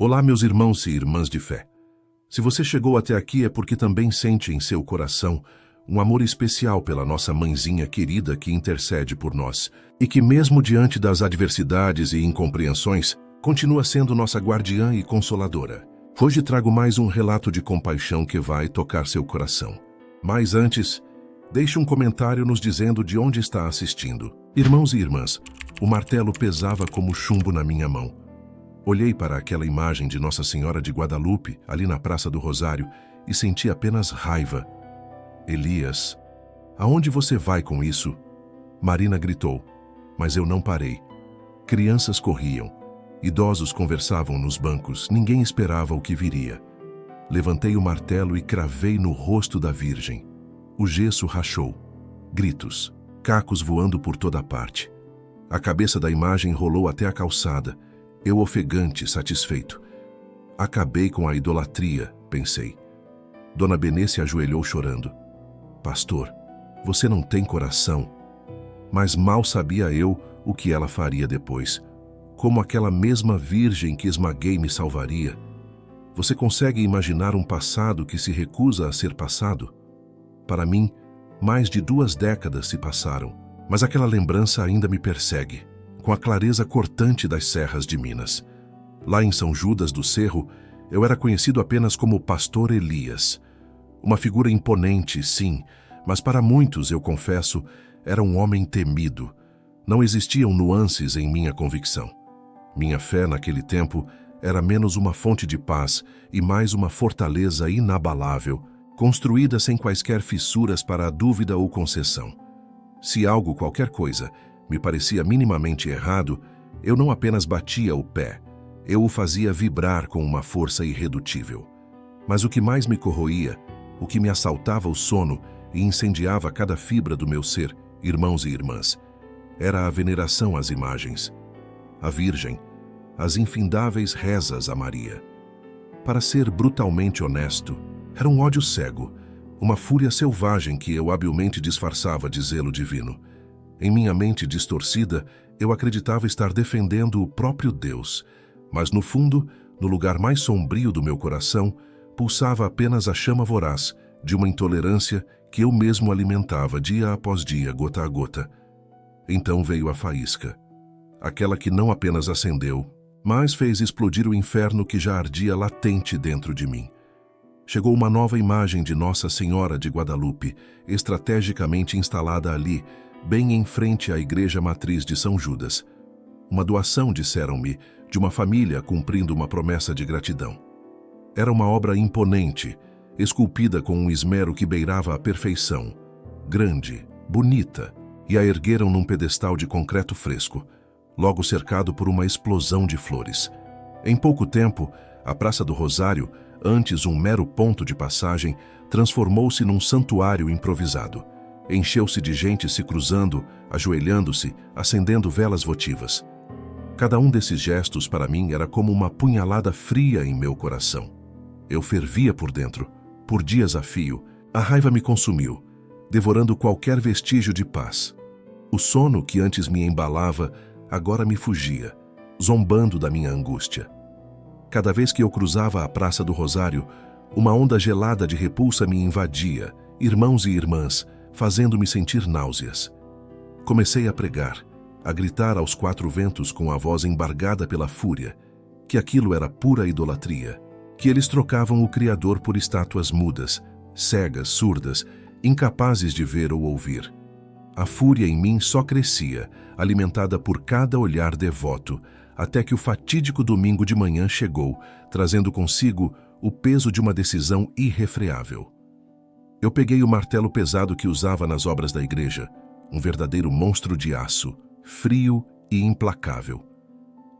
Olá, meus irmãos e irmãs de fé. Se você chegou até aqui é porque também sente em seu coração um amor especial pela nossa mãezinha querida que intercede por nós e que, mesmo diante das adversidades e incompreensões, continua sendo nossa guardiã e consoladora. Hoje trago mais um relato de compaixão que vai tocar seu coração. Mas antes, deixe um comentário nos dizendo de onde está assistindo. Irmãos e irmãs, o martelo pesava como chumbo na minha mão. Olhei para aquela imagem de Nossa Senhora de Guadalupe, ali na Praça do Rosário, e senti apenas raiva. Elias, aonde você vai com isso? Marina gritou, mas eu não parei. Crianças corriam. Idosos conversavam nos bancos, ninguém esperava o que viria. Levantei o martelo e cravei no rosto da Virgem. O gesso rachou. Gritos, cacos voando por toda parte. A cabeça da imagem rolou até a calçada. Eu ofegante, satisfeito. Acabei com a idolatria, pensei. Dona Benê se ajoelhou chorando. Pastor, você não tem coração. Mas mal sabia eu o que ela faria depois. Como aquela mesma Virgem que esmaguei me salvaria. Você consegue imaginar um passado que se recusa a ser passado? Para mim, mais de 2 décadas se passaram, mas aquela lembrança ainda me persegue, com a clareza cortante das serras de Minas. Lá em São Judas do Cerro, eu era conhecido apenas como Pastor Elias. Uma figura imponente, sim, mas para muitos, eu confesso, era um homem temido. Não existiam nuances em minha convicção. Minha fé naquele tempo era menos uma fonte de paz e mais uma fortaleza inabalável, construída sem quaisquer fissuras para a dúvida ou concessão. Se algo, qualquer coisa, me parecia minimamente errado, eu não apenas batia o pé, eu o fazia vibrar com uma força irredutível. Mas o que mais me corroía, o que me assaltava o sono e incendiava cada fibra do meu ser, irmãos e irmãs, era a veneração às imagens, a Virgem, as infindáveis rezas a Maria. Para ser brutalmente honesto, era um ódio cego, uma fúria selvagem que eu habilmente disfarçava de zelo divino. Em minha mente distorcida, eu acreditava estar defendendo o próprio Deus, mas no fundo, no lugar mais sombrio do meu coração, pulsava apenas a chama voraz de uma intolerância que eu mesmo alimentava dia após dia, gota a gota. Então veio a faísca, aquela que não apenas acendeu, mas fez explodir o inferno que já ardia latente dentro de mim. Chegou uma nova imagem de Nossa Senhora de Guadalupe, estrategicamente instalada ali, bem em frente à Igreja Matriz de São Judas. Uma doação, disseram-me, de uma família cumprindo uma promessa de gratidão. Era uma obra imponente, esculpida com um esmero que beirava a perfeição, grande, bonita, e a ergueram num pedestal de concreto fresco, logo cercado por uma explosão de flores. Em pouco tempo, a Praça do Rosário, antes um mero ponto de passagem, transformou-se num santuário improvisado. Encheu-se de gente se cruzando, ajoelhando-se, acendendo velas votivas. Cada um desses gestos para mim era como uma punhalada fria em meu coração. Eu fervia por dentro, por dias a fio. A raiva me consumiu, devorando qualquer vestígio de paz. O sono que antes me embalava, agora me fugia, zombando da minha angústia. Cada vez que eu cruzava a Praça do Rosário, uma onda gelada de repulsa me invadia, irmãos e irmãs, fazendo-me sentir náuseas. Comecei a pregar, a gritar aos 4 ventos com a voz embargada pela fúria, que aquilo era pura idolatria, que eles trocavam o Criador por estátuas mudas, cegas, surdas, incapazes de ver ou ouvir. A fúria em mim só crescia, alimentada por cada olhar devoto, até que o fatídico domingo de manhã chegou, trazendo consigo o peso de uma decisão irrefreável. Eu peguei o martelo pesado que usava nas obras da igreja, um verdadeiro monstro de aço, frio e implacável.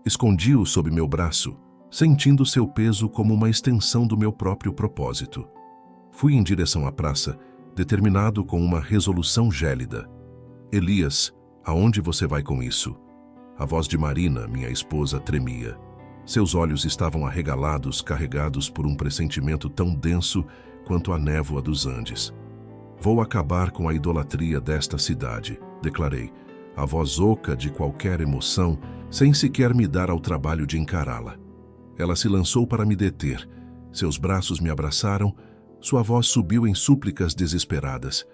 Escondi-o sob meu braço, sentindo seu peso como uma extensão do meu próprio propósito. Fui em direção à praça, determinado com uma resolução gélida. Elias, aonde você vai com isso? A voz de Marina, minha esposa, tremia. Seus olhos estavam arregalados, carregados por um pressentimento tão denso quanto a névoa dos Andes. Vou acabar com a idolatria desta cidade, declarei, a voz oca de qualquer emoção, sem sequer me dar ao trabalho de encará-la. Ela se lançou para me deter. Seus braços me abraçaram, sua voz subiu em súplicas desesperadas.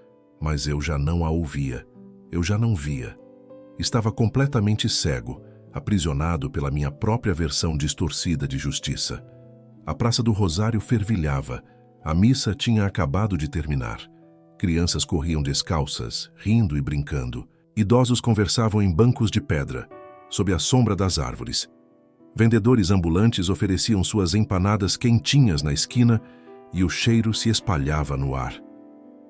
Mas eu já não a ouvia. Eu já não via. Estava completamente cego, aprisionado pela minha própria versão distorcida de justiça. A Praça do Rosário fervilhava. A missa tinha acabado de terminar. Crianças corriam descalças, rindo e brincando. Idosos conversavam em bancos de pedra, sob a sombra das árvores. Vendedores ambulantes ofereciam suas empanadas quentinhas na esquina e o cheiro se espalhava no ar.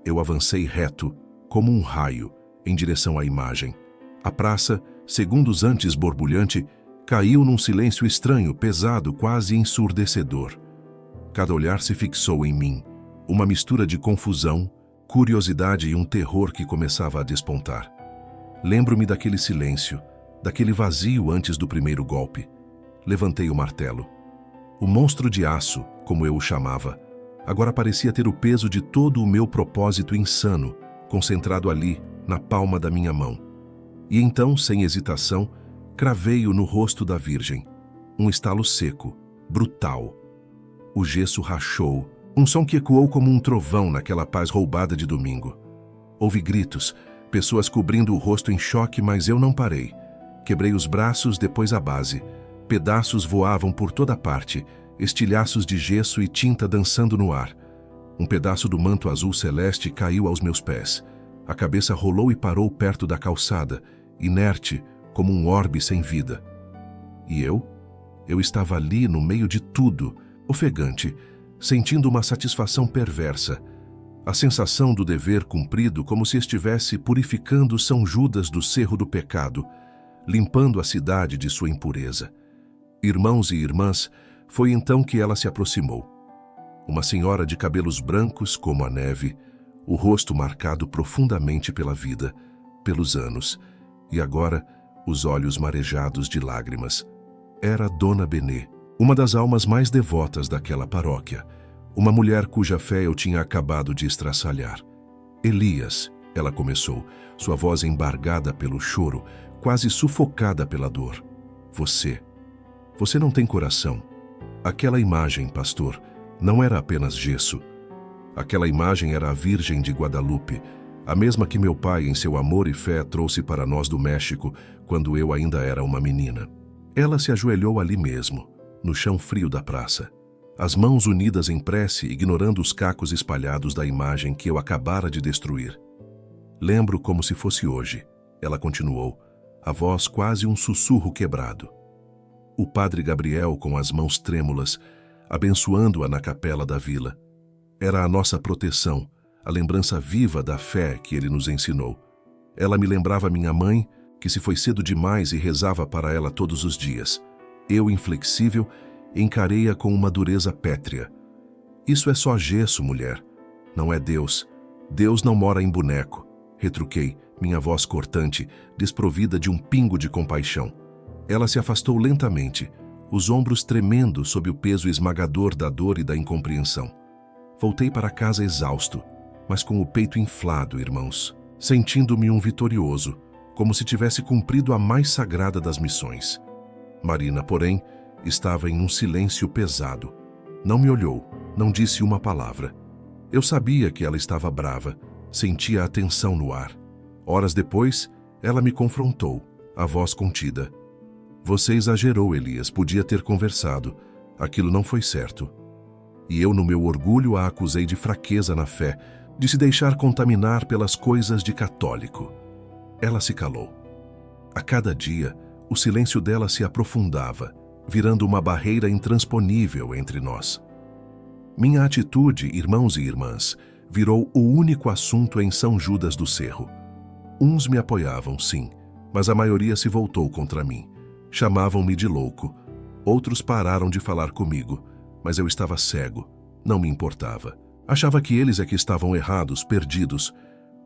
Eu avancei reto, como um raio, em direção à imagem. A praça, segundos antes borbulhante, caiu num silêncio estranho, pesado, quase ensurdecedor. Cada olhar se fixou em mim, uma mistura de confusão, curiosidade e um terror que começava a despontar. Lembro-me daquele silêncio, daquele vazio antes do primeiro golpe. Levantei o martelo. O monstro de aço, como eu o chamava, agora parecia ter o peso de todo o meu propósito insano, concentrado ali, na palma da minha mão. E então, sem hesitação, cravei-o no rosto da Virgem. Um estalo seco, brutal. O gesso rachou, um som que ecoou como um trovão naquela paz roubada de domingo. Houve gritos, pessoas cobrindo o rosto em choque, mas eu não parei. Quebrei os braços, depois a base. Pedaços voavam por toda parte, estilhaços de gesso e tinta dançando no ar. Um pedaço do manto azul celeste caiu aos meus pés. A cabeça rolou e parou perto da calçada, inerte, como um orbe sem vida. E eu? Eu estava ali no meio de tudo, ofegante, sentindo uma satisfação perversa. A sensação do dever cumprido, como se estivesse purificando São Judas do cerro do pecado, limpando a cidade de sua impureza. Irmãos e irmãs, foi então que ela se aproximou. Uma senhora de cabelos brancos como a neve, o rosto marcado profundamente pela vida, pelos anos, e agora os olhos marejados de lágrimas. Era Dona Benê, uma das almas mais devotas daquela paróquia, uma mulher cuja fé eu tinha acabado de estraçalhar. Elias, ela começou, sua voz embargada pelo choro, quase sufocada pela dor. Você não tem coração. Aquela imagem, pastor, não era apenas gesso. Aquela imagem era a Virgem de Guadalupe, a mesma que meu pai, em seu amor e fé, trouxe para nós do México, quando eu ainda era uma menina. Ela se ajoelhou ali mesmo, no chão frio da praça, as mãos unidas em prece, ignorando os cacos espalhados da imagem que eu acabara de destruir. Lembro como se fosse hoje, ela continuou, a voz quase um sussurro quebrado. O padre Gabriel, com as mãos trêmulas, abençoando-a na capela da vila. Era a nossa proteção, a lembrança viva da fé que ele nos ensinou. Ela me lembrava minha mãe, que se foi cedo demais e rezava para ela todos os dias. Eu, inflexível, encarei-a com uma dureza pétrea. Isso é só gesso, mulher. Não é Deus. Deus não mora em boneco. Retruquei, minha voz cortante, desprovida de um pingo de compaixão. Ela se afastou lentamente, os ombros tremendo sob o peso esmagador da dor e da incompreensão. Voltei para casa exausto, mas com o peito inflado, irmãos, sentindo-me um vitorioso, como se tivesse cumprido a mais sagrada das missões. Marina, porém, estava em um silêncio pesado. Não me olhou, não disse uma palavra. Eu sabia que ela estava brava, sentia a tensão no ar. Horas depois, ela me confrontou, a voz contida. Você exagerou, Elias, podia ter conversado. Aquilo não foi certo. E eu, no meu orgulho, a acusei de fraqueza na fé, de se deixar contaminar pelas coisas de católico. Ela se calou. A cada dia, o silêncio dela se aprofundava, virando uma barreira intransponível entre nós. Minha atitude, irmãos e irmãs, virou o único assunto em São Judas do Cerro. Uns me apoiavam, sim, mas a maioria se voltou contra mim. Chamavam-me de louco. Outros pararam de falar comigo, mas eu estava cego, não me importava. Achava que eles é que estavam errados, perdidos.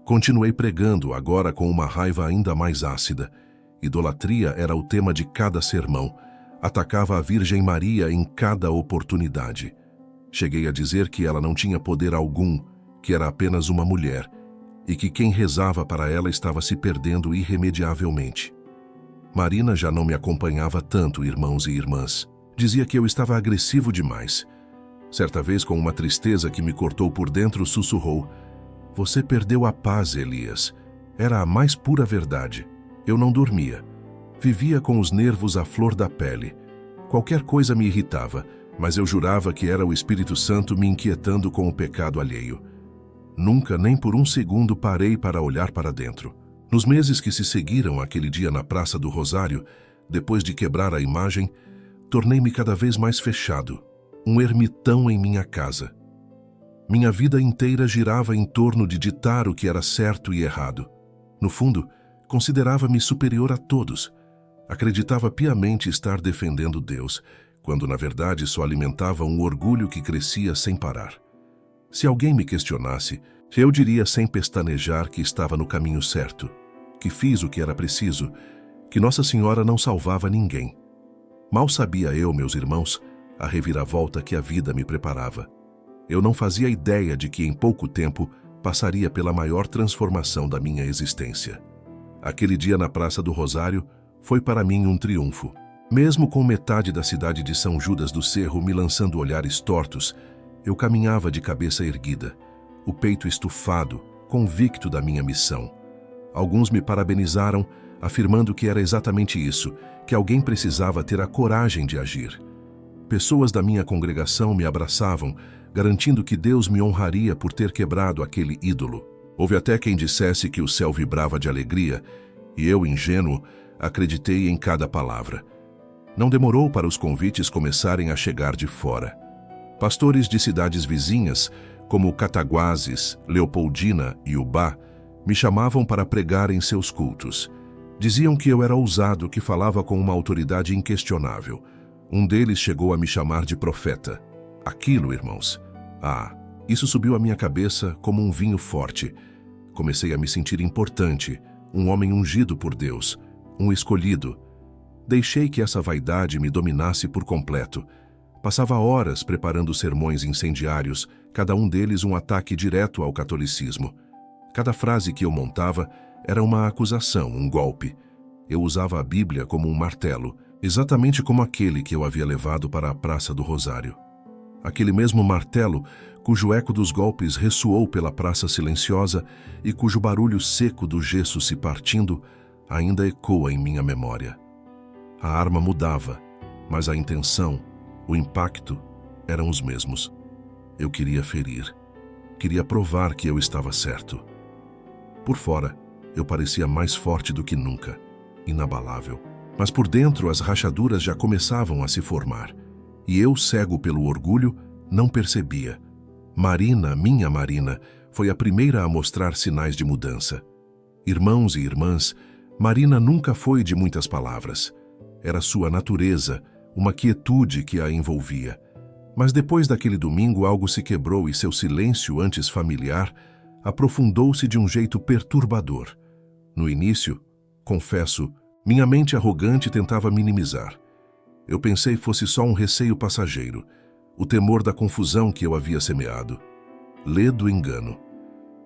Continuei pregando, agora com uma raiva ainda mais ácida. Idolatria era o tema de cada sermão. Atacava a Virgem Maria em cada oportunidade. Cheguei a dizer que ela não tinha poder algum, que era apenas uma mulher, e que quem rezava para ela estava se perdendo irremediavelmente. Marina já não me acompanhava tanto, irmãos e irmãs. Dizia que eu estava agressivo demais. Certa vez, com uma tristeza que me cortou por dentro, sussurrou: "Você perdeu a paz, Elias." Era a mais pura verdade. Eu não dormia. Vivia com os nervos à flor da pele. Qualquer coisa me irritava, mas eu jurava que era o Espírito Santo me inquietando com o pecado alheio. Nunca, nem por um segundo, parei para olhar para dentro. Nos meses que se seguiram àquele dia na Praça do Rosário, depois de quebrar a imagem, tornei-me cada vez mais fechado, um ermitão em minha casa. Minha vida inteira girava em torno de ditar o que era certo e errado. No fundo, considerava-me superior a todos. Acreditava piamente estar defendendo Deus, quando na verdade só alimentava um orgulho que crescia sem parar. Se alguém me questionasse, eu diria sem pestanejar que estava no caminho certo, que fiz o que era preciso, que Nossa Senhora não salvava ninguém. Mal sabia eu, meus irmãos, a reviravolta que a vida me preparava. Eu não fazia ideia de que em pouco tempo passaria pela maior transformação da minha existência. Aquele dia na Praça do Rosário foi para mim um triunfo. Mesmo com metade da cidade de São Judas do Cerro me lançando olhares tortos, eu caminhava de cabeça erguida, o peito estufado, convicto da minha missão. Alguns me parabenizaram, afirmando que era exatamente isso, que alguém precisava ter a coragem de agir. Pessoas da minha congregação me abraçavam, garantindo que Deus me honraria por ter quebrado aquele ídolo. Houve até quem dissesse que o céu vibrava de alegria, e eu, ingênuo, acreditei em cada palavra. Não demorou para os convites começarem a chegar de fora. Pastores de cidades vizinhas, como Cataguases, Leopoldina e Ubá, me chamavam para pregar em seus cultos. Diziam que eu era ousado, que falava com uma autoridade inquestionável. Um deles chegou a me chamar de profeta. Aquilo, irmãos, isso subiu à minha cabeça como um vinho forte. Comecei a me sentir importante, um homem ungido por Deus, um escolhido. Deixei que essa vaidade me dominasse por completo. Passava horas preparando sermões incendiários, cada um deles um ataque direto ao catolicismo. Cada frase que eu montava era uma acusação, um golpe. Eu usava a Bíblia como um martelo, exatamente como aquele que eu havia levado para a Praça do Rosário. Aquele mesmo martelo, cujo eco dos golpes ressoou pela praça silenciosa e cujo barulho seco do gesso se partindo ainda ecoa em minha memória. A arma mudava, mas a intenção, o impacto, eram os mesmos. Eu queria ferir. Queria provar que eu estava certo. Por fora, eu parecia mais forte do que nunca, inabalável. Mas por dentro as rachaduras já começavam a se formar. E eu, cego pelo orgulho, não percebia. Marina, minha Marina, foi a primeira a mostrar sinais de mudança. Irmãos e irmãs, Marina nunca foi de muitas palavras. Era sua natureza, uma quietude que a envolvia. Mas depois daquele domingo algo se quebrou e seu silêncio, antes familiar, aprofundou-se de um jeito perturbador. No início, confesso, minha mente arrogante tentava minimizar. Eu pensei fosse só um receio passageiro, o temor da confusão que eu havia semeado. Ledo engano.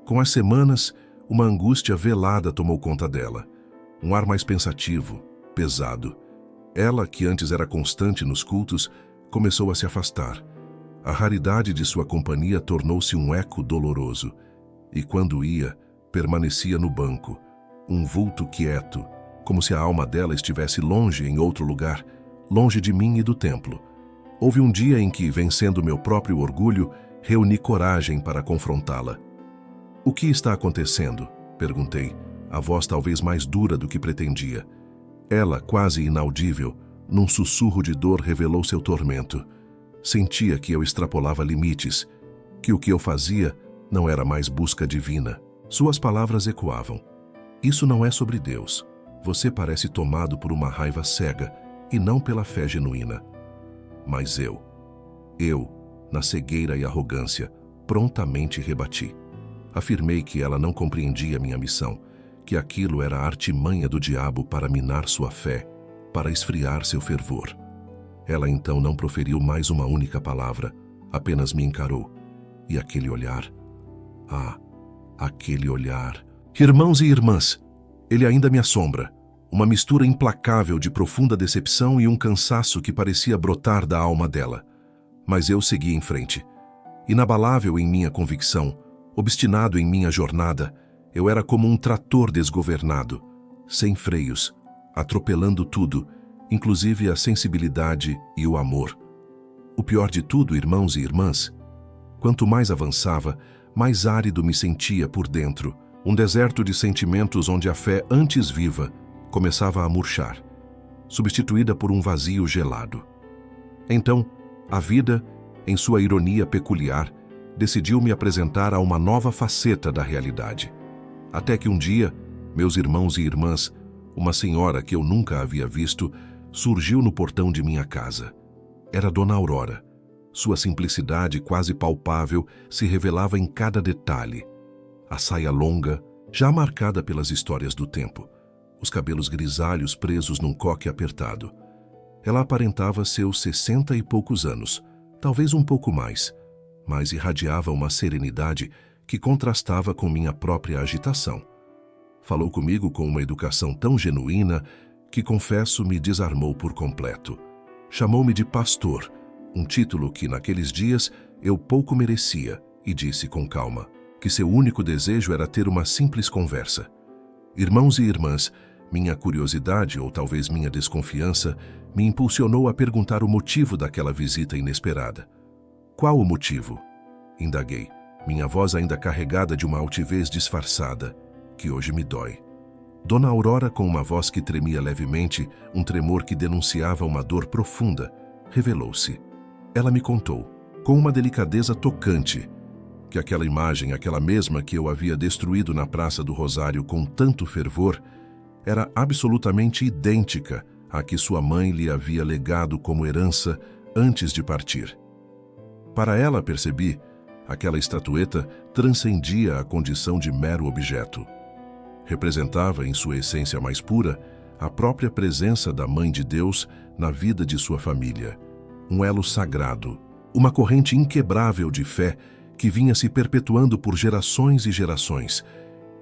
Com as semanas, uma angústia velada tomou conta dela. Um ar mais pensativo, pesado. Ela, que antes era constante nos cultos, começou a se afastar. A raridade de sua companhia tornou-se um eco doloroso. E quando ia, permanecia no banco, um vulto quieto, como se a alma dela estivesse longe em outro lugar, longe de mim e do templo. Houve um dia em que, vencendo meu próprio orgulho, reuni coragem para confrontá-la. "O que está acontecendo?" perguntei, a voz talvez mais dura do que pretendia. Ela, quase inaudível, num sussurro de dor revelou seu tormento. Sentia que eu extrapolava limites, que o que eu fazia não era mais busca divina. Suas palavras ecoavam. "Isso não é sobre Deus. Você parece tomado por uma raiva cega e não pela fé genuína." Mas eu, na cegueira e arrogância, prontamente rebati. Afirmei que ela não compreendia minha missão, que aquilo era a artimanha do diabo para minar sua fé, para esfriar seu fervor. Ela então não proferiu mais uma única palavra, apenas me encarou. E aquele olhar... aquele olhar... Irmãos e irmãs, ele ainda me assombra. uma mistura implacável de profunda decepção e um cansaço que parecia brotar da alma dela. Mas eu segui em frente. Inabalável em minha convicção, obstinado em minha jornada, eu era como um trator desgovernado, sem freios, atropelando tudo, inclusive a sensibilidade e o amor. O pior de tudo, irmãos e irmãs, quanto mais avançava, mais árido me sentia por dentro, um deserto de sentimentos onde a fé antes viva começava a murchar, substituída por um vazio gelado. Então, a vida, em sua ironia peculiar, decidiu me apresentar a uma nova faceta da realidade. Até que um dia, meus irmãos e irmãs, uma senhora que eu nunca havia visto, surgiu no portão de minha casa. Era Dona Aurora. Sua simplicidade quase palpável se revelava em cada detalhe. A saia longa, já marcada pelas histórias do tempo. Os cabelos grisalhos presos num coque apertado. Ela aparentava seus 60 e poucos anos, talvez um pouco mais, mas irradiava uma serenidade que contrastava com minha própria agitação. Falou comigo com uma educação tão genuína que, confesso, me desarmou por completo. Chamou-me de pastor, um título que naqueles dias eu pouco merecia, e disse com calma que seu único desejo era ter uma simples conversa. Irmãos e irmãs, minha curiosidade, ou talvez minha desconfiança, me impulsionou a perguntar o motivo daquela visita inesperada. Qual o motivo? Indaguei, minha voz ainda carregada de uma altivez disfarçada, que hoje me dói. Dona Aurora, com uma voz que tremia levemente, um tremor que denunciava uma dor profunda, revelou-se. Ela me contou, com uma delicadeza tocante, que aquela imagem, aquela mesma que eu havia destruído na Praça do Rosário com tanto fervor, era absolutamente idêntica à que sua mãe lhe havia legado como herança antes de partir. Para ela, percebi, aquela estatueta transcendia a condição de mero objeto. Representava, em sua essência mais pura, a própria presença da Mãe de Deus na vida de sua família. Um elo sagrado, uma corrente inquebrável de fé que vinha se perpetuando por gerações e gerações.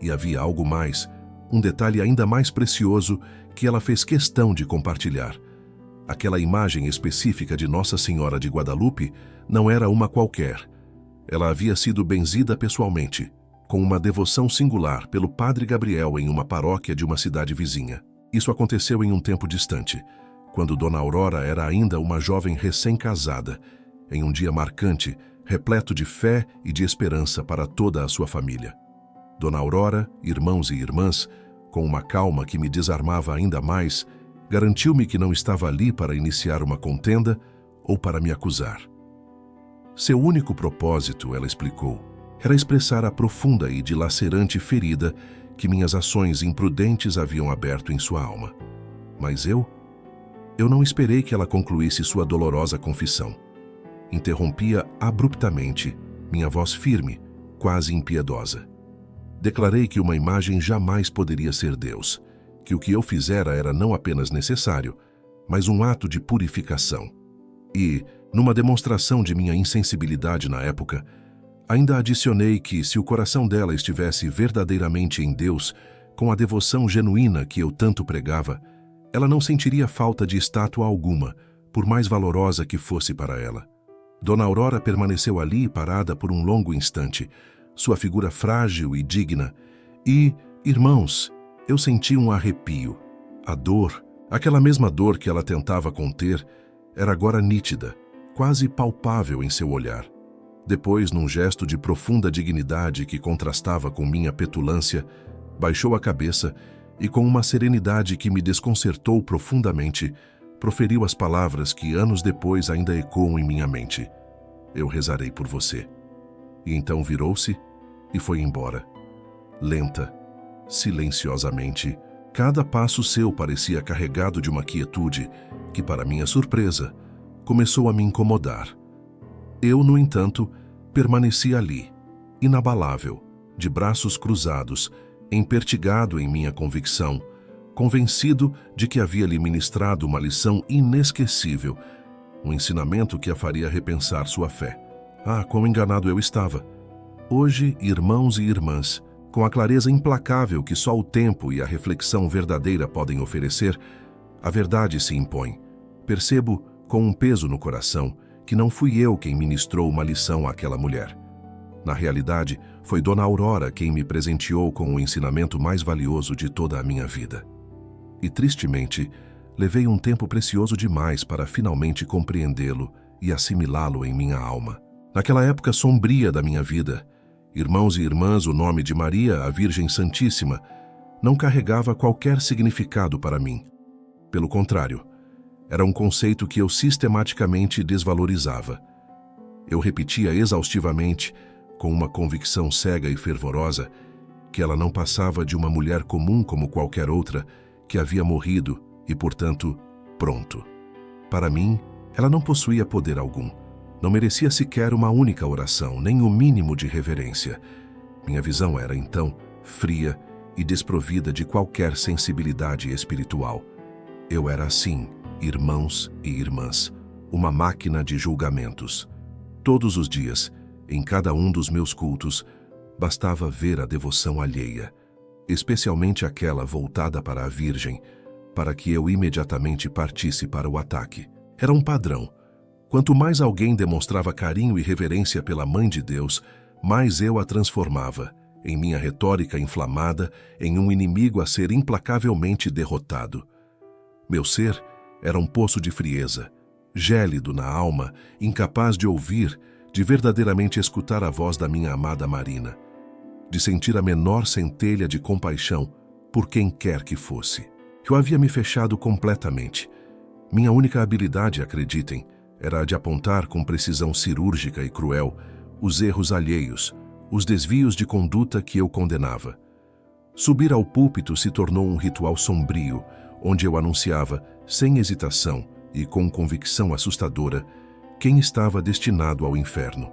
E havia algo mais, um detalhe ainda mais precioso que ela fez questão de compartilhar. Aquela imagem específica de Nossa Senhora de Guadalupe não era uma qualquer. Ela havia sido benzida pessoalmente, com uma devoção singular pelo Padre Gabriel em uma paróquia de uma cidade vizinha. Isso aconteceu em um tempo distante, quando Dona Aurora era ainda uma jovem recém-casada, em um dia marcante, repleto de fé e de esperança para toda a sua família. Dona Aurora, irmãos e irmãs, com uma calma que me desarmava ainda mais, garantiu-me que não estava ali para iniciar uma contenda ou para me acusar. Seu único propósito, ela explicou, era expressar a profunda e dilacerante ferida que minhas ações imprudentes haviam aberto em sua alma. Mas eu não esperei que ela concluísse sua dolorosa confissão. Interrompia abruptamente, minha voz firme, quase impiedosa. Declarei que uma imagem jamais poderia ser Deus, que o que eu fizera era não apenas necessário, mas um ato de purificação. E, numa demonstração de minha insensibilidade na época, ainda adicionei que, se o coração dela estivesse verdadeiramente em Deus, com a devoção genuína que eu tanto pregava, ela não sentiria falta de estátua alguma, por mais valorosa que fosse para ela. Dona Aurora permaneceu ali parada por um longo instante, sua figura frágil e digna, e, irmãos, eu senti um arrepio. A dor, aquela mesma dor que ela tentava conter, era agora nítida, quase palpável em seu olhar. Depois, num gesto de profunda dignidade que contrastava com minha petulância, baixou a cabeça e, com uma serenidade que me desconcertou profundamente, proferiu as palavras que anos depois ainda ecoam em minha mente. Eu rezarei por você. E então virou-se e foi embora. Lenta, silenciosamente, cada passo seu parecia carregado de uma quietude que, para minha surpresa, começou a me incomodar. Eu, no entanto, permaneci ali, inabalável, de braços cruzados, empertigado em minha convicção, convencido de que havia lhe ministrado uma lição inesquecível, um ensinamento que a faria repensar sua fé. Ah, quão enganado eu estava! Hoje, irmãos e irmãs, Com a clareza implacável que só o tempo e a reflexão verdadeira podem oferecer, a verdade se impõe. Percebo, com um peso no coração, que não fui eu quem ministrou uma lição àquela mulher. Na realidade, foi Dona Aurora quem me presenteou com o ensinamento mais valioso de toda a minha vida. E, tristemente, levei um tempo precioso demais para finalmente compreendê-lo e assimilá-lo em minha alma. Naquela época sombria da minha vida, irmãos e irmãs, o nome de Maria, a Virgem Santíssima, não carregava qualquer significado para mim. Pelo contrário, era um conceito que eu sistematicamente desvalorizava. Eu repetia exaustivamente, com uma convicção cega e fervorosa, que ela não passava de uma mulher comum como qualquer outra, que havia morrido e, portanto, pronto. Para mim, ela não possuía poder algum. Não merecia sequer uma única oração, nem o mínimo de reverência. Minha visão era, então, fria e desprovida de qualquer sensibilidade espiritual. Eu era assim, irmãos e irmãs, uma máquina de julgamentos. Todos os dias, em cada um dos meus cultos, bastava ver a devoção alheia, especialmente aquela voltada para a Virgem, para que eu imediatamente partisse para o ataque. Era um padrão. Quanto mais alguém demonstrava carinho e reverência pela Mãe de Deus, mais eu a transformava, em minha retórica inflamada, em um inimigo a ser implacavelmente derrotado. Meu ser era um poço de frieza, gélido na alma, incapaz de ouvir, de verdadeiramente escutar a voz da minha amada Marina, de sentir a menor centelha de compaixão por quem quer que fosse. Eu havia me fechado completamente. Minha única habilidade, acreditem, era a de apontar com precisão cirúrgica e cruel os erros alheios, os desvios de conduta que eu condenava. Subir ao púlpito se tornou um ritual sombrio, onde eu anunciava, sem hesitação e com convicção assustadora, quem estava destinado ao inferno.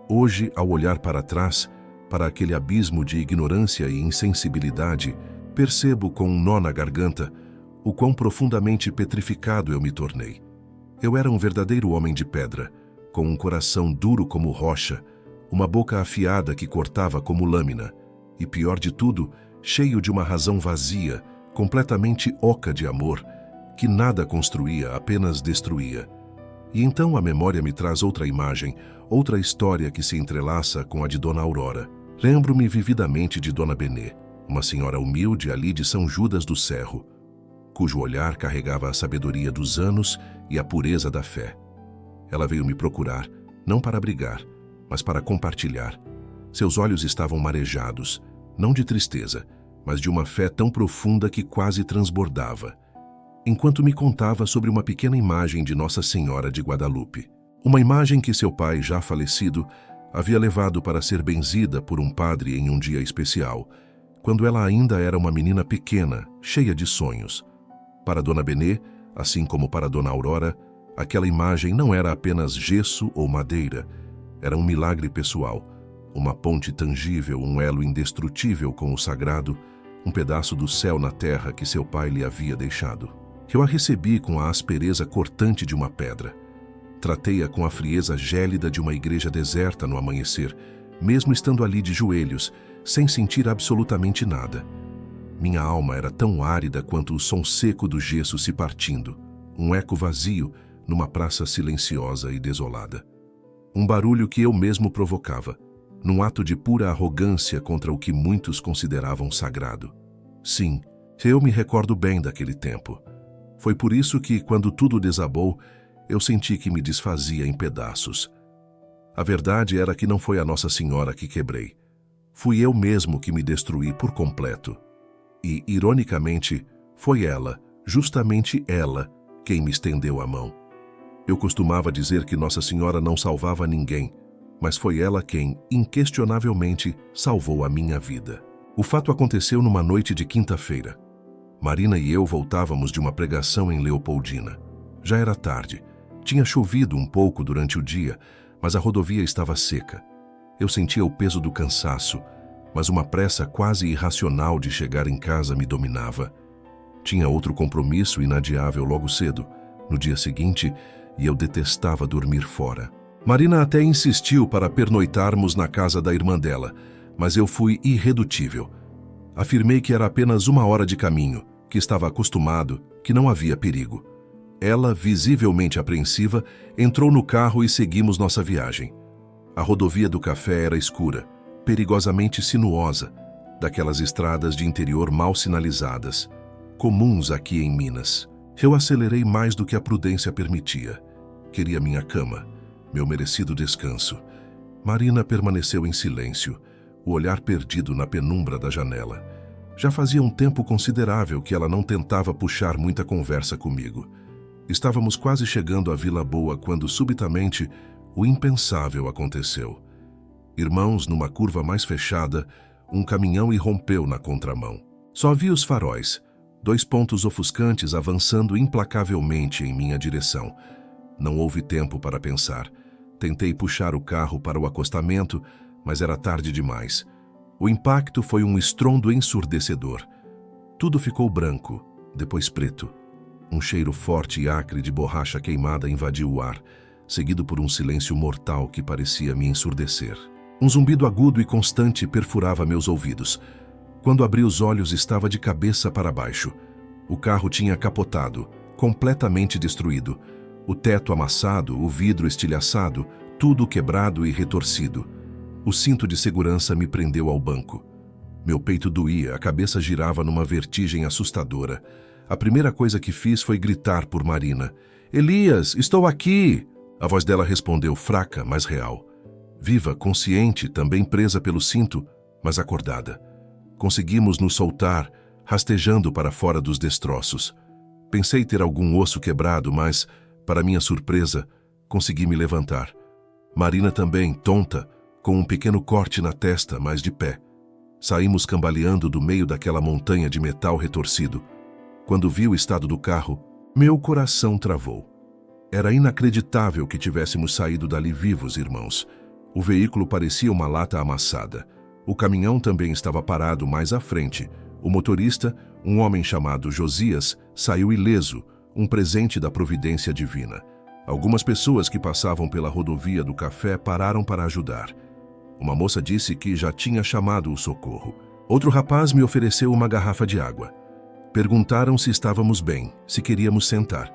Hoje, ao olhar para trás, para aquele abismo de ignorância e insensibilidade, percebo com um nó na garganta o quão profundamente petrificado eu me tornei. Eu era um verdadeiro homem de pedra, com um coração duro como rocha, uma boca afiada que cortava como lâmina, e pior de tudo, cheio de uma razão vazia, completamente oca de amor, que nada construía, apenas destruía. E então a memória me traz outra imagem, outra história que se entrelaça com a de Dona Aurora. Lembro-me vividamente de Dona Benê, uma senhora humilde ali de São Judas do Cerro, cujo olhar carregava a sabedoria dos anos e a pureza da fé. Ela veio me procurar, não para brigar, mas para compartilhar. Seus olhos estavam marejados, não de tristeza, mas de uma fé tão profunda que quase transbordava, enquanto me contava sobre uma pequena imagem de Nossa Senhora de Guadalupe. Uma imagem que seu pai, já falecido, havia levado para ser benzida por um padre em um dia especial, quando ela ainda era uma menina pequena, cheia de sonhos. Para Dona Benê, assim como para Dona Aurora, aquela imagem não era apenas gesso ou madeira, era um milagre pessoal, uma ponte tangível, um elo indestrutível com o sagrado, um pedaço do céu na terra que seu pai lhe havia deixado. Eu a recebi com a aspereza cortante de uma pedra. Tratei-a com a frieza gélida de uma igreja deserta no amanhecer, mesmo estando ali de joelhos, sem sentir absolutamente nada. Minha alma era tão árida quanto o som seco do gesso se partindo, um eco vazio numa praça silenciosa e desolada. Um barulho que eu mesmo provocava, num ato de pura arrogância contra o que muitos consideravam sagrado. Sim, eu me recordo bem daquele tempo. Foi por isso que, quando tudo desabou, eu senti que me desfazia em pedaços. A verdade era que não foi a Nossa Senhora que quebrei. Fui eu mesmo que me destruí por completo. E, ironicamente, foi ela, justamente ela, quem me estendeu a mão. Eu costumava dizer que Nossa Senhora não salvava ninguém, mas foi ela quem, inquestionavelmente, salvou a minha vida. O fato aconteceu numa noite de quinta-feira. Marina e eu voltávamos de uma pregação em Leopoldina. Já era tarde. Tinha chovido um pouco durante o dia, mas a rodovia estava seca. Eu sentia o peso do cansaço, mas uma pressa quase irracional de chegar em casa me dominava. Tinha outro compromisso inadiável logo cedo, no dia seguinte, e eu detestava dormir fora. Marina até insistiu para pernoitarmos na casa da irmã dela, mas eu fui irredutível. Afirmei que era apenas 1 hora de caminho, que estava acostumado, que não havia perigo. Ela, visivelmente apreensiva, entrou no carro e seguimos nossa viagem. A rodovia do café era escura, perigosamente sinuosa, daquelas estradas de interior mal sinalizadas, comuns aqui em Minas. Eu acelerei mais do que a prudência permitia. Queria minha cama, meu merecido descanso. Marina permaneceu em silêncio, o olhar perdido na penumbra da janela. Já fazia um tempo considerável que ela não tentava puxar muita conversa comigo. Estávamos quase chegando à Vila Boa quando, subitamente, o impensável aconteceu. Irmãos, numa curva mais fechada, um caminhão irrompeu na contramão. Só vi os faróis, 2 pontos ofuscantes avançando implacavelmente em minha direção. Não houve tempo para pensar. Tentei puxar o carro para o acostamento, mas era tarde demais. O impacto foi um estrondo ensurdecedor. Tudo ficou branco, depois preto. Um cheiro forte e acre de borracha queimada invadiu o ar, seguido por um silêncio mortal que parecia me ensurdecer. Um zumbido agudo e constante perfurava meus ouvidos. Quando abri os olhos, estava de cabeça para baixo. O carro tinha capotado, completamente destruído. O teto amassado, o vidro estilhaçado, tudo quebrado e retorcido. O cinto de segurança me prendeu ao banco. Meu peito doía, a cabeça girava numa vertigem assustadora. A primeira coisa que fiz foi gritar por Marina. "Elias, estou aqui!" A voz dela respondeu fraca, mas real. Viva, consciente, também presa pelo cinto, mas acordada. Conseguimos nos soltar, rastejando para fora dos destroços. Pensei ter algum osso quebrado, mas, para minha surpresa, consegui me levantar. Marina também, tonta, com um pequeno corte na testa, mas de pé. Saímos cambaleando do meio daquela montanha de metal retorcido. Quando vi o estado do carro, meu coração travou. Era inacreditável que tivéssemos saído dali vivos, irmãos. O veículo parecia uma lata amassada. O caminhão também estava parado mais à frente. O motorista, um homem chamado Josias, saiu ileso, um presente da providência divina. Algumas pessoas que passavam pela rodovia do café pararam para ajudar. Uma moça disse que já tinha chamado o socorro. Outro rapaz me ofereceu uma garrafa de água. Perguntaram se estávamos bem, se queríamos sentar.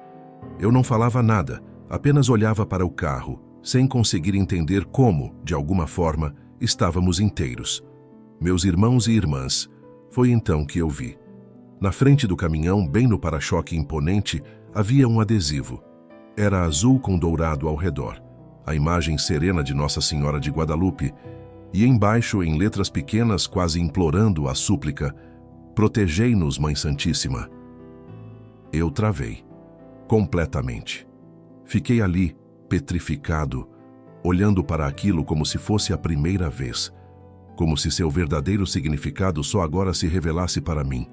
Eu não falava nada, apenas olhava para o carro, sem conseguir entender como, de alguma forma, estávamos inteiros. Meus irmãos e irmãs. Foi então que eu vi. Na frente do caminhão, bem no para-choque imponente, havia um adesivo. Era azul com dourado ao redor, a imagem serena de Nossa Senhora de Guadalupe, e embaixo, em letras pequenas, quase implorando a súplica: "Protegei-nos, Mãe Santíssima." Eu travei, completamente. Fiquei ali, petrificado, olhando para aquilo como se fosse a primeira vez, como se seu verdadeiro significado só agora se revelasse para mim.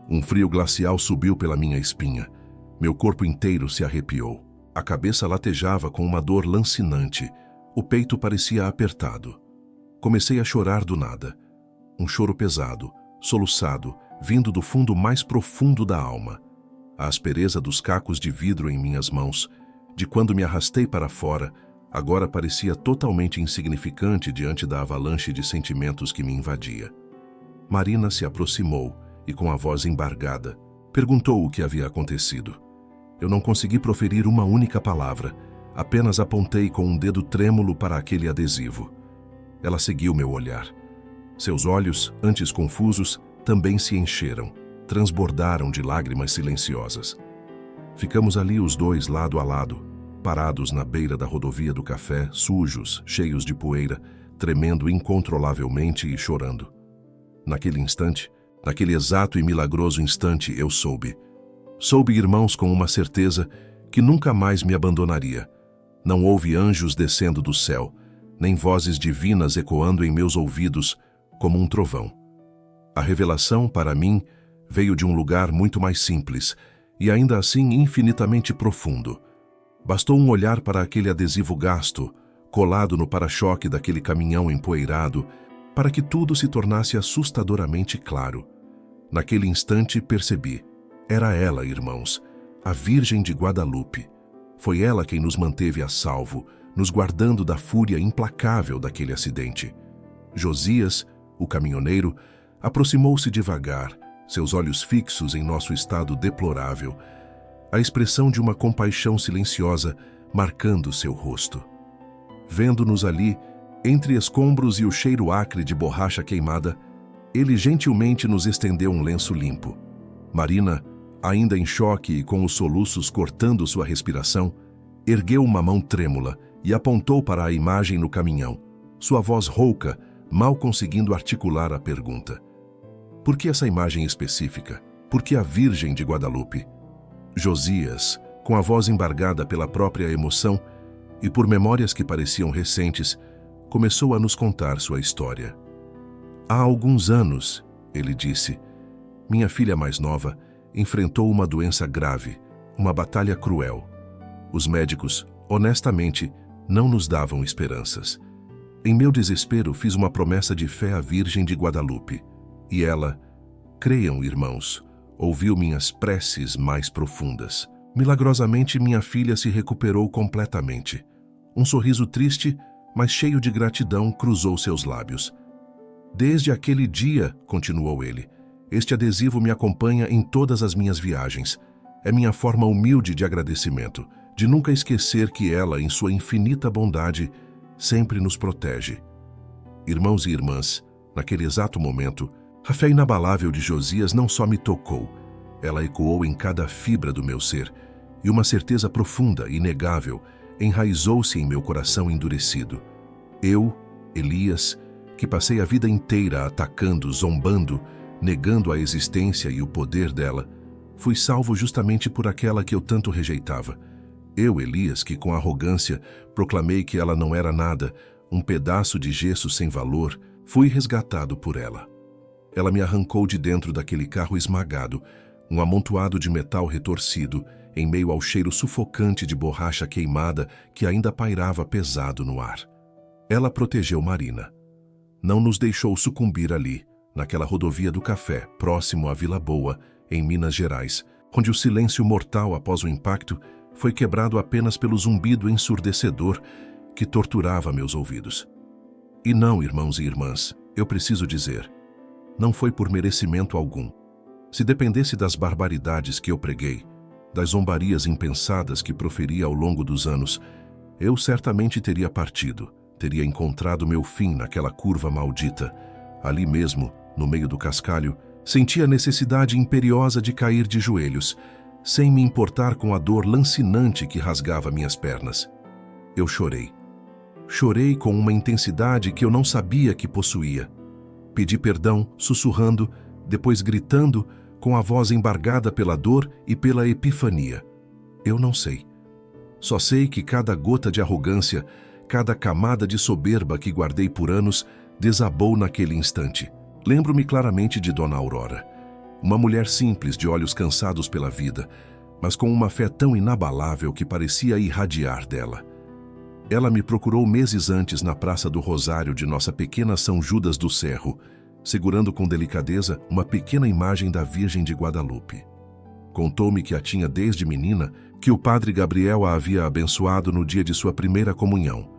Um frio glacial subiu pela minha espinha. Meu corpo inteiro se arrepiou. A cabeça latejava com uma dor lancinante. O peito parecia apertado. Comecei a chorar do nada. Um choro pesado, soluçado, vindo do fundo mais profundo da alma. A aspereza dos cacos de vidro em minhas mãos, de quando me arrastei para fora, agora parecia totalmente insignificante diante da avalanche de sentimentos que me invadia. Marina se aproximou e, com a voz embargada, perguntou o que havia acontecido. Eu não consegui proferir uma única palavra, apenas apontei com um dedo trêmulo para aquele adesivo. Ela seguiu meu olhar. Seus olhos, antes confusos, também se encheram, transbordaram de lágrimas silenciosas. Ficamos ali os dois lado a lado, parados na beira da rodovia do café, sujos, cheios de poeira, tremendo incontrolavelmente e chorando. Naquele instante, naquele exato e milagroso instante, eu soube. Soube, irmãos, com uma certeza que nunca mais me abandonaria. Não houve anjos descendo do céu, nem vozes divinas ecoando em meus ouvidos como um trovão. A revelação, para mim, veio de um lugar muito mais simples e ainda assim infinitamente profundo. Bastou um olhar para aquele adesivo gasto, colado no para-choque daquele caminhão empoeirado, para que tudo se tornasse assustadoramente claro. Naquele instante percebi. Era ela, irmãos, a Virgem de Guadalupe. Foi ela quem nos manteve a salvo, nos guardando da fúria implacável daquele acidente. Josias, o caminhoneiro, aproximou-se devagar, seus olhos fixos em nosso estado deplorável, a expressão de uma compaixão silenciosa marcando seu rosto. Vendo-nos ali, entre escombros e o cheiro acre de borracha queimada, ele gentilmente nos estendeu um lenço limpo. Marina, ainda em choque e com os soluços cortando sua respiração, ergueu uma mão trêmula e apontou para a imagem no caminhão, sua voz rouca, mal conseguindo articular a pergunta. Por que essa imagem específica? Por que a Virgem de Guadalupe? Josias, com a voz embargada pela própria emoção e por memórias que pareciam recentes, começou a nos contar sua história. Há alguns anos, ele disse, minha filha mais nova enfrentou uma doença grave, uma batalha cruel. Os médicos, honestamente, não nos davam esperanças. Em meu desespero, fiz uma promessa de fé à Virgem de Guadalupe. E ela, creiam, irmãos, ouviu minhas preces mais profundas. Milagrosamente, minha filha se recuperou completamente. Um sorriso triste, mas cheio de gratidão, cruzou seus lábios. Desde aquele dia, continuou ele, este adesivo me acompanha em todas as minhas viagens. É minha forma humilde de agradecimento, de nunca esquecer que ela, em sua infinita bondade, sempre nos protege. Irmãos e irmãs, naquele exato momento, a fé inabalável de Josias não só me tocou, ela ecoou em cada fibra do meu ser, e uma certeza profunda, inegável, enraizou-se em meu coração endurecido. Eu, Elias, que passei a vida inteira atacando, zombando, negando a existência e o poder dela, fui salvo justamente por aquela que eu tanto rejeitava. Eu, Elias, que com arrogância proclamei que ela não era nada, um pedaço de gesso sem valor, fui resgatado por ela. Ela me arrancou de dentro daquele carro esmagado, um amontoado de metal retorcido, em meio ao cheiro sufocante de borracha queimada que ainda pairava pesado no ar. Ela protegeu Marina. Não nos deixou sucumbir ali, naquela rodovia do café, próximo à Vila Boa, em Minas Gerais, onde o silêncio mortal após o impacto foi quebrado apenas pelo zumbido ensurdecedor que torturava meus ouvidos. E não, irmãos e irmãs, eu preciso dizer, não foi por merecimento algum. Se dependesse das barbaridades que eu preguei, das zombarias impensadas que proferi ao longo dos anos, eu certamente teria partido, teria encontrado meu fim naquela curva maldita. Ali mesmo, no meio do cascalho, senti a necessidade imperiosa de cair de joelhos, sem me importar com a dor lancinante que rasgava minhas pernas. Eu chorei. Chorei com uma intensidade que eu não sabia que possuía. Pedi perdão, sussurrando, depois gritando, com a voz embargada pela dor e pela epifania. Eu não sei. Só sei que cada gota de arrogância, cada camada de soberba que guardei por anos, desabou naquele instante. Lembro-me claramente de Dona Aurora. Uma mulher simples, de olhos cansados pela vida, mas com uma fé tão inabalável que parecia irradiar dela. Ela me procurou meses antes na Praça do Rosário de nossa pequena São Judas do Cerro, segurando com delicadeza uma pequena imagem da Virgem de Guadalupe. Contou-me que a tinha desde menina, que o padre Gabriel a havia abençoado no dia de sua primeira comunhão.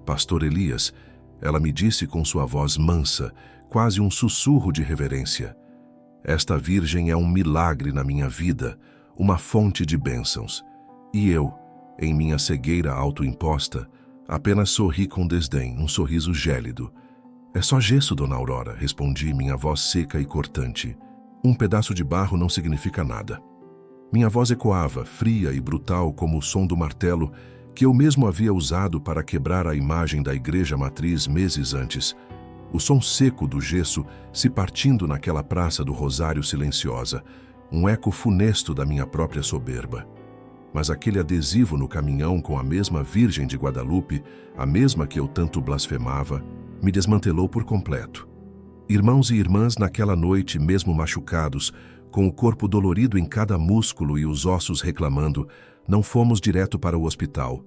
Pastor Elias, ela me disse com sua voz mansa, quase um sussurro de reverência. Esta Virgem é um milagre na minha vida, uma fonte de bênçãos. E eu, em minha cegueira autoimposta, apenas sorri com desdém, um sorriso gélido. É só gesso, Dona Aurora, respondi, minha voz seca e cortante. Um pedaço de barro não significa nada. Minha voz ecoava, fria e brutal como o som do martelo que eu mesmo havia usado para quebrar a imagem da igreja matriz meses antes. O som seco do gesso se partindo naquela praça do Rosário silenciosa, um eco funesto da minha própria soberba. Mas aquele adesivo no caminhão com a mesma Virgem de Guadalupe, a mesma que eu tanto blasfemava, me desmantelou por completo. Irmãos e irmãs, naquela noite, mesmo machucados, com o corpo dolorido em cada músculo e os ossos reclamando, não fomos direto para o hospital.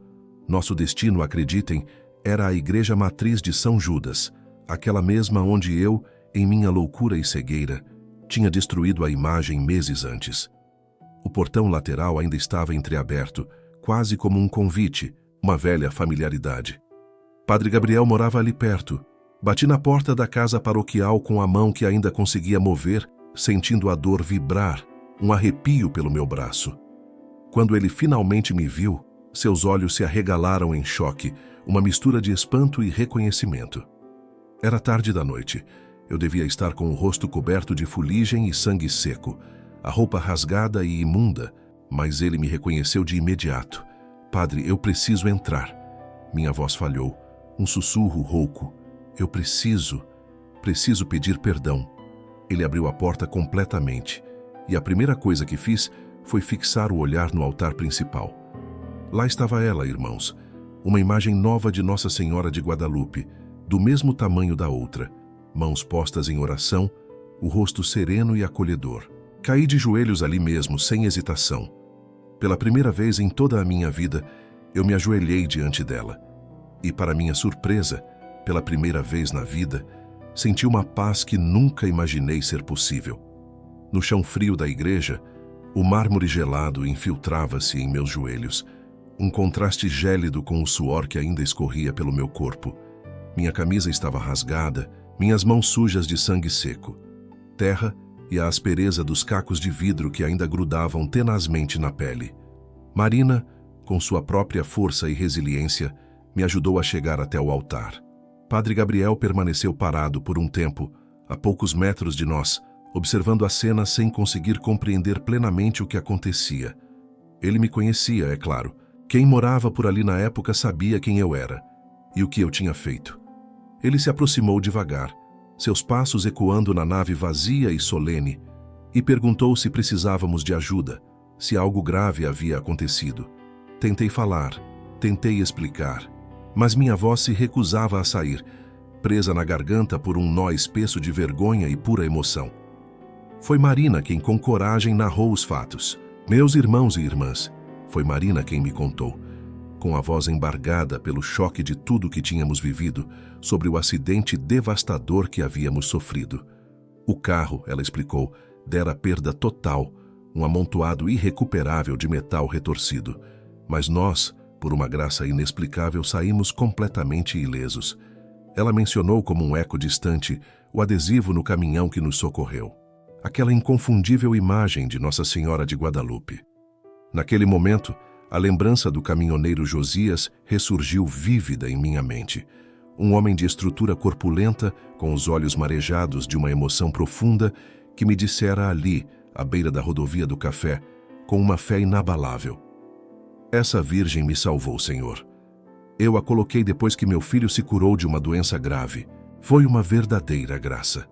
Nosso destino, acreditem, era a igreja matriz de São Judas, aquela mesma onde eu, em minha loucura e cegueira, tinha destruído a imagem meses antes. O portão lateral ainda estava entreaberto, quase como um convite, uma velha familiaridade. Padre Gabriel morava ali perto. Bati na porta da casa paroquial com a mão que ainda conseguia mover, sentindo a dor vibrar, um arrepio pelo meu braço. Quando ele finalmente me viu, seus olhos se arregalaram em choque, uma mistura de espanto e reconhecimento. Era tarde da noite. Eu devia estar com o rosto coberto de fuligem e sangue seco, a roupa rasgada e imunda, mas ele me reconheceu de imediato. Padre, eu preciso entrar. Minha voz falhou, um sussurro rouco. Eu preciso pedir perdão. Ele abriu a porta completamente, e a primeira coisa que fiz foi fixar o olhar no altar principal. Lá estava ela, irmãos, uma imagem nova de Nossa Senhora de Guadalupe, do mesmo tamanho da outra, mãos postas em oração, o rosto sereno e acolhedor. Caí de joelhos ali mesmo, sem hesitação. Pela primeira vez em toda a minha vida, eu me ajoelhei diante dela. E, para minha surpresa, pela primeira vez na vida, senti uma paz que nunca imaginei ser possível. No chão frio da igreja, o mármore gelado infiltrava-se em meus joelhos, um contraste gélido com o suor que ainda escorria pelo meu corpo. Minha camisa estava rasgada, minhas mãos sujas de sangue seco. Terra e a aspereza dos cacos de vidro que ainda grudavam tenazmente na pele. Marina, com sua própria força e resiliência, me ajudou a chegar até o altar. Padre Gabriel permaneceu parado por um tempo, a poucos metros de nós, observando a cena sem conseguir compreender plenamente o que acontecia. Ele me conhecia, é claro. Quem morava por ali na época sabia quem eu era e o que eu tinha feito. Ele se aproximou devagar, seus passos ecoando na nave vazia e solene, e perguntou se precisávamos de ajuda, se algo grave havia acontecido. Tentei falar, tentei explicar, mas minha voz se recusava a sair, presa na garganta por um nó espesso de vergonha e pura emoção. Foi Marina quem com coragem narrou os fatos. Meus irmãos e irmãs, foi Marina quem me contou, com a voz embargada pelo choque de tudo que tínhamos vivido, sobre o acidente devastador que havíamos sofrido. O carro, ela explicou, dera perda total, um amontoado irrecuperável de metal retorcido. Mas nós, por uma graça inexplicável, saímos completamente ilesos. Ela mencionou como um eco distante o adesivo no caminhão que nos socorreu. Aquela inconfundível imagem de Nossa Senhora de Guadalupe. Naquele momento, a lembrança do caminhoneiro Josias ressurgiu vívida em minha mente. Um homem de estrutura corpulenta, com os olhos marejados de uma emoção profunda, que me dissera ali, à beira da rodovia do café, com uma fé inabalável: essa virgem me salvou, Senhor. Eu a coloquei depois que meu filho se curou de uma doença grave. Foi uma verdadeira graça.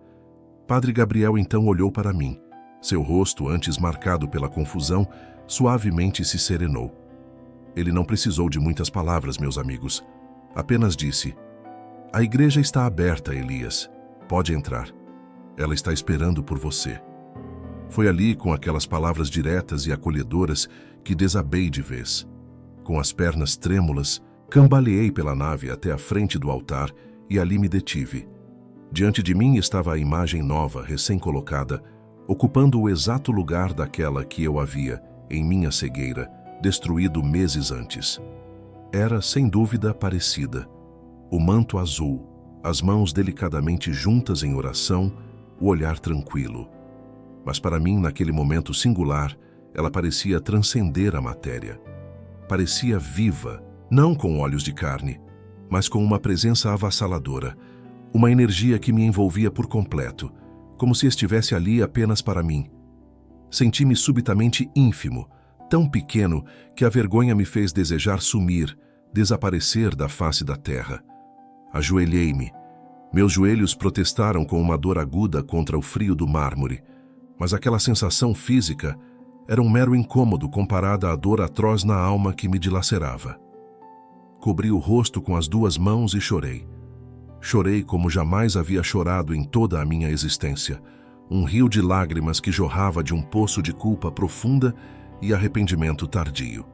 Padre Gabriel então olhou para mim. Seu rosto, antes marcado pela confusão, suavemente se serenou. Ele não precisou de muitas palavras, meus amigos. Apenas disse: a igreja está aberta, Elias. Pode entrar. Ela está esperando por você. Foi ali, com aquelas palavras diretas e acolhedoras, que desabei de vez. Com as pernas trêmulas, cambaleei pela nave até a frente do altar e ali me detive. Diante de mim estava a imagem nova, recém-colocada, ocupando o exato lugar daquela que eu havia, em minha cegueira, destruído meses antes. Era, sem dúvida, parecida. O manto azul, as mãos delicadamente juntas em oração, o olhar tranquilo. Mas para mim, naquele momento singular, ela parecia transcender a matéria. Parecia viva, não com olhos de carne, mas com uma presença avassaladora, uma energia que me envolvia por completo, como se estivesse ali apenas para mim. Senti-me subitamente ínfimo, tão pequeno que a vergonha me fez desejar sumir, desaparecer da face da terra. Ajoelhei-me. Meus joelhos protestaram com uma dor aguda contra o frio do mármore, mas aquela sensação física era um mero incômodo comparada à dor atroz na alma que me dilacerava. Cobri o rosto com as duas mãos e chorei. Chorei como jamais havia chorado em toda a minha existência, um rio de lágrimas que jorrava de um poço de culpa profunda e arrependimento tardio.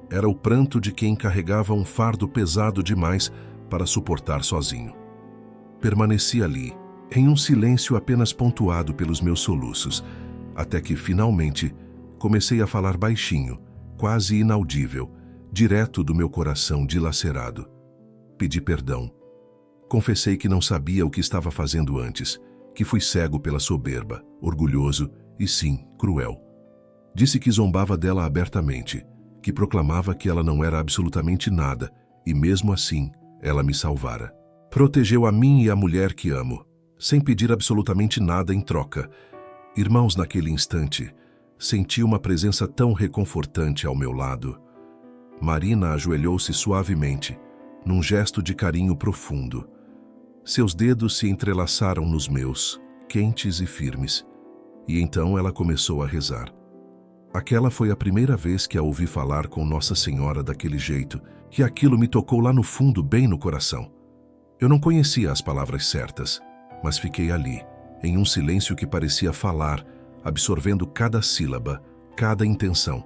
Era o pranto de quem carregava um fardo pesado demais para suportar sozinho. Permaneci ali, em um silêncio apenas pontuado pelos meus soluços, até que, finalmente, comecei a falar baixinho, quase inaudível, direto do meu coração dilacerado. Pedi perdão. Confessei que não sabia o que estava fazendo antes, que fui cego pela soberba, orgulhoso e, sim, cruel. Disse que zombava dela abertamente, que proclamava que ela não era absolutamente nada, e mesmo assim, ela me salvara. Protegeu a mim e a mulher que amo, sem pedir absolutamente nada em troca. Irmãos, naquele instante, senti uma presença tão reconfortante ao meu lado. Marina ajoelhou-se suavemente, num gesto de carinho profundo. Seus dedos se entrelaçaram nos meus, quentes e firmes, e então ela começou a rezar. Aquela foi a primeira vez que a ouvi falar com Nossa Senhora daquele jeito, que aquilo me tocou lá no fundo, bem no coração. Eu não conhecia as palavras certas, mas fiquei ali, em um silêncio que parecia falar, absorvendo cada sílaba, cada intenção.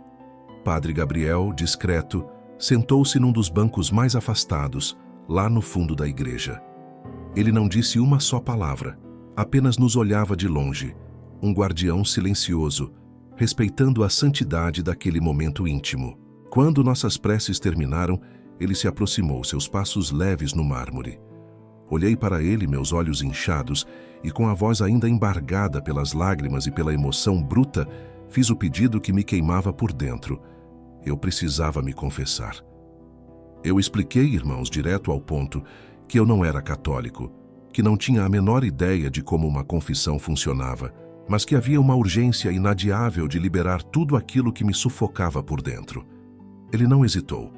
Padre Gabriel, discreto, sentou-se num dos bancos mais afastados, lá no fundo da igreja. Ele não disse uma só palavra, apenas nos olhava de longe, um guardião silencioso, respeitando a santidade daquele momento íntimo. Quando nossas preces terminaram, ele se aproximou, seus passos leves no mármore. Olhei para ele, meus olhos inchados, e com a voz ainda embargada pelas lágrimas e pela emoção bruta, fiz o pedido que me queimava por dentro. Eu precisava me confessar. Eu expliquei, irmãos, direto ao ponto, que eu não era católico, que não tinha a menor ideia de como uma confissão funcionava, mas que havia uma urgência inadiável de liberar tudo aquilo que me sufocava por dentro. Ele não hesitou.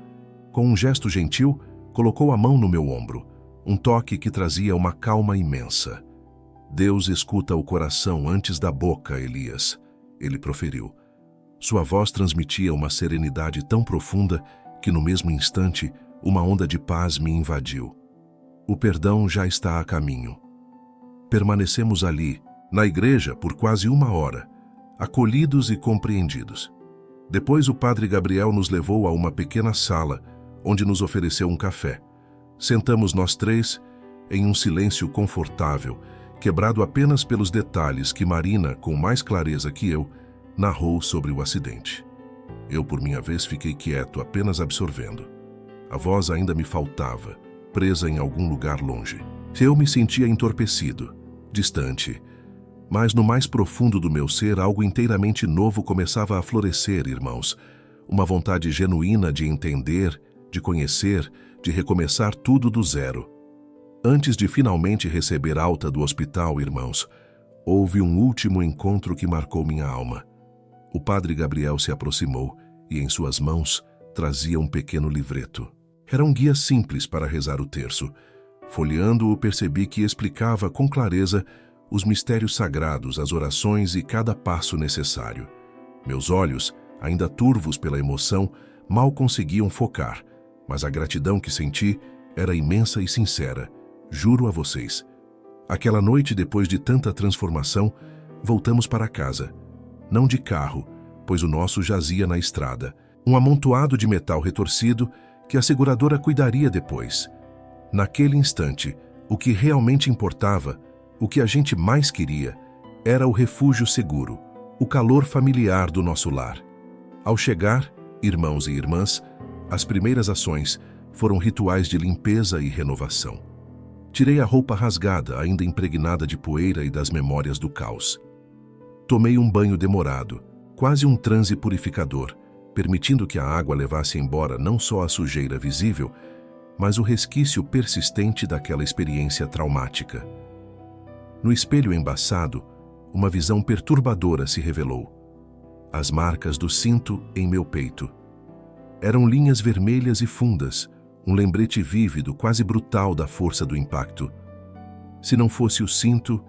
Com um gesto gentil, colocou a mão no meu ombro, um toque que trazia uma calma imensa. Deus escuta o coração antes da boca, Elias, ele proferiu. Sua voz transmitia uma serenidade tão profunda que, no mesmo instante, uma onda de paz me invadiu. O perdão já está a caminho. Permanecemos ali, na igreja, por quase 1 hora, acolhidos e compreendidos. Depois o padre Gabriel nos levou a uma pequena sala, onde nos ofereceu um café. Sentamos nós 3 em um silêncio confortável, quebrado apenas pelos detalhes que Marina, com mais clareza que eu, narrou sobre o acidente. Eu, por minha vez, fiquei quieto, apenas absorvendo. A voz ainda me faltava, presa em algum lugar longe. Eu me sentia entorpecido, distante. Mas no mais profundo do meu ser, algo inteiramente novo começava a florescer, irmãos. Uma vontade genuína de entender, de conhecer, de recomeçar tudo do zero. Antes de finalmente receber alta do hospital, irmãos, houve um último encontro que marcou minha alma. O padre Gabriel se aproximou e em suas mãos trazia um pequeno livreto. Era um guia simples para rezar o terço. Folheando-o, percebi que explicava com clareza os mistérios sagrados, as orações e cada passo necessário. Meus olhos, ainda turvos pela emoção, mal conseguiam focar, mas a gratidão que senti era imensa e sincera, juro a vocês. Aquela noite, depois de tanta transformação, voltamos para casa. Não de carro, pois o nosso jazia na estrada. Um amontoado de metal retorcido que a seguradora cuidaria depois. Naquele instante, o que realmente importava, o que a gente mais queria, era o refúgio seguro, o calor familiar do nosso lar. Ao chegar, irmãos e irmãs, as primeiras ações foram rituais de limpeza e renovação. Tirei a roupa rasgada, ainda impregnada de poeira e das memórias do caos. Tomei um banho demorado, quase um transe purificador, permitindo que a água levasse embora não só a sujeira visível, mas o resquício persistente daquela experiência traumática. No espelho embaçado, uma visão perturbadora se revelou. As marcas do cinto em meu peito. Eram linhas vermelhas e fundas, um lembrete vívido, quase brutal da força do impacto. Se não fosse o cinto,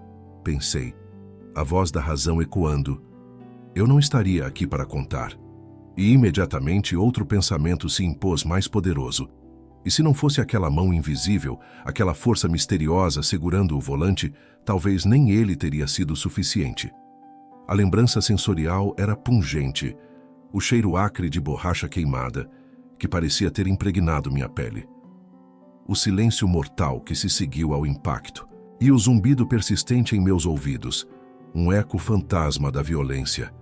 pensei, a voz da razão ecoando, eu não estaria aqui para contar. E imediatamente outro pensamento se impôs mais poderoso. E se não fosse aquela mão invisível, aquela força misteriosa segurando o volante, talvez nem ele teria sido suficiente. A lembrança sensorial era pungente, o cheiro acre de borracha queimada, que parecia ter impregnado minha pele. O silêncio mortal que se seguiu ao impacto, e o zumbido persistente em meus ouvidos, um eco fantasma da violência.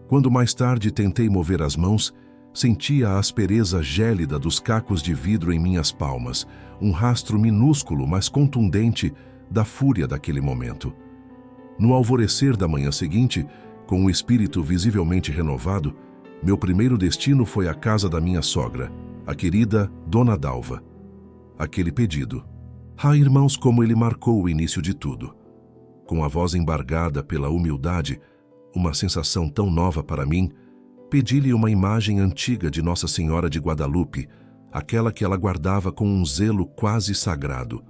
Quando mais tarde tentei mover as mãos, Sentia a aspereza gélida dos cacos de vidro em minhas palmas, um rastro minúsculo, mas contundente, da fúria daquele momento. No alvorecer da manhã seguinte, com o espírito visivelmente renovado, meu primeiro destino foi a casa da minha sogra, a querida Dona Dalva. Aquele pedido. Ah, irmãos, como ele marcou o início de tudo. Com a voz embargada pela humildade, uma sensação tão nova para mim, pedi-lhe uma imagem antiga de Nossa Senhora de Guadalupe, aquela que ela guardava com um zelo quase sagrado.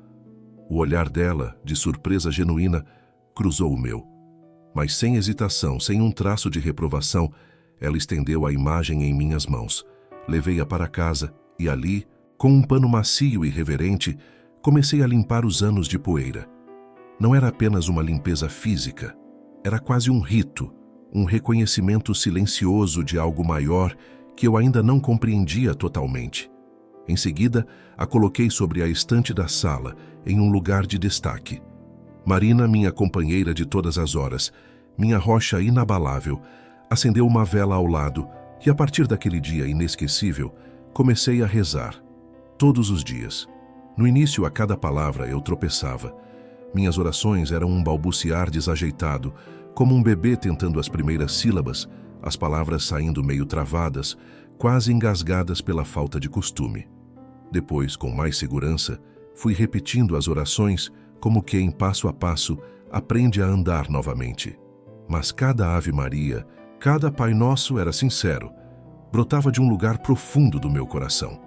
O olhar dela, de surpresa genuína, cruzou o meu. Mas sem hesitação, sem um traço de reprovação, ela estendeu a imagem em minhas mãos. Levei-a para casa e ali, com um pano macio e reverente, comecei a limpar os anos de poeira. Não era apenas uma limpeza física, era quase um rito, um reconhecimento silencioso de algo maior que eu ainda não compreendia totalmente. Em seguida, a coloquei sobre a estante da sala, em um lugar de destaque. Marina, minha companheira de todas as horas, minha rocha inabalável, acendeu uma vela ao lado e, a partir daquele dia inesquecível, comecei a rezar. Todos os dias. No início, a cada palavra, eu tropeçava. Minhas orações eram um balbuciar desajeitado, como um bebê tentando as primeiras sílabas, as palavras saindo meio travadas, quase engasgadas pela falta de costume. Depois, com mais segurança, fui repetindo as orações, como quem, passo a passo, aprende a andar novamente. Mas cada Ave Maria, cada Pai Nosso era sincero, brotava de um lugar profundo do meu coração.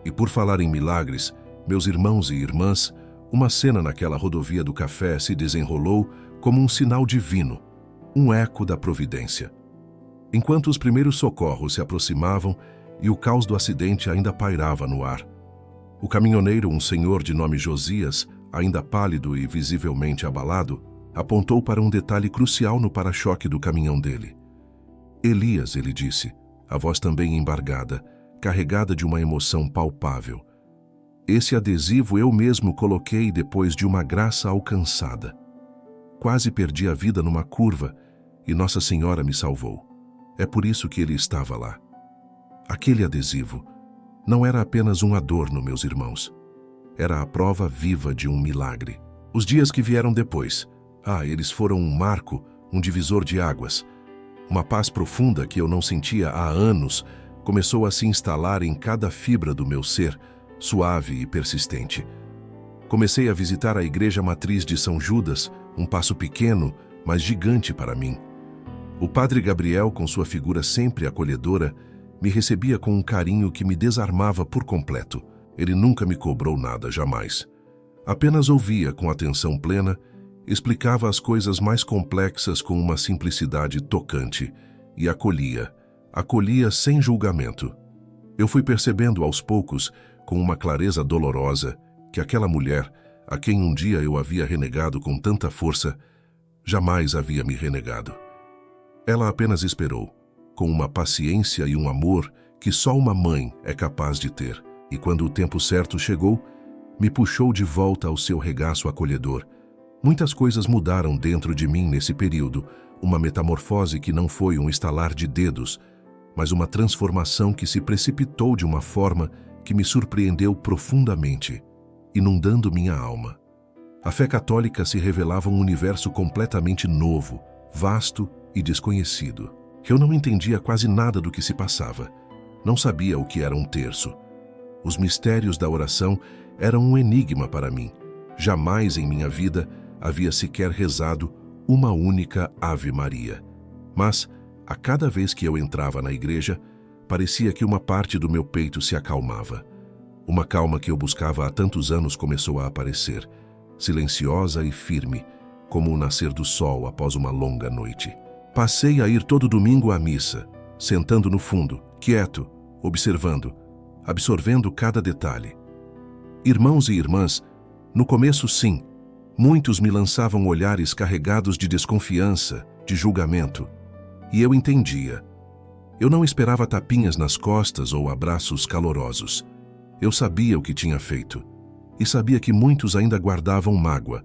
E por falar em milagres, meus irmãos e irmãs, uma cena naquela rodovia do café se desenrolou como um sinal divino, um eco da providência. Enquanto os primeiros socorros se aproximavam e o caos do acidente ainda pairava no ar, o caminhoneiro, um senhor de nome Josias, ainda pálido e visivelmente abalado, apontou para um detalhe crucial no para-choque do caminhão dele. Elias, ele disse, a voz também embargada, carregada de uma emoção palpável. Esse adesivo eu mesmo coloquei depois de uma graça alcançada. Quase perdi a vida numa curva e Nossa Senhora me salvou. É por isso que ele estava lá. Aquele adesivo não era apenas um adorno, meus irmãos. Era a prova viva de um milagre. Os dias que vieram depois, eles foram um marco, um divisor de águas. Uma paz profunda que eu não sentia há anos começou a se instalar em cada fibra do meu ser, suave e persistente. Comecei a visitar a igreja matriz de São Judas, um passo pequeno, mas gigante para mim. O padre Gabriel, com sua figura sempre acolhedora, me recebia com um carinho que me desarmava por completo. Ele nunca me cobrou nada, jamais. Apenas ouvia com atenção plena, explicava as coisas mais complexas com uma simplicidade tocante e acolhia sem julgamento. Eu fui percebendo aos poucos, com uma clareza dolorosa, que aquela mulher, a quem um dia eu havia renegado com tanta força, jamais havia me renegado. Ela apenas esperou, com uma paciência e um amor que só uma mãe é capaz de ter, e quando o tempo certo chegou, me puxou de volta ao seu regaço acolhedor. Muitas coisas mudaram dentro de mim nesse período, uma metamorfose que não foi um estalar de dedos, mas uma transformação que se precipitou de uma forma que me surpreendeu profundamente, inundando minha alma. A fé católica se revelava um universo completamente novo, vasto e desconhecido. Eu não entendia quase nada do que se passava. Não sabia o que era um terço. Os mistérios da oração eram um enigma para mim. Jamais em minha vida havia sequer rezado uma única Ave Maria. Mas, a cada vez que eu entrava na igreja, parecia que uma parte do meu peito se acalmava. Uma calma que eu buscava há tantos anos começou a aparecer, silenciosa e firme, como o nascer do sol após uma longa noite. Passei a ir todo domingo à missa, sentando no fundo, quieto, observando, absorvendo cada detalhe. Irmãos e irmãs, no começo sim, muitos me lançavam olhares carregados de desconfiança, de julgamento. E eu entendia. Eu não esperava tapinhas nas costas ou abraços calorosos. Eu sabia o que tinha feito. E sabia que muitos ainda guardavam mágoa,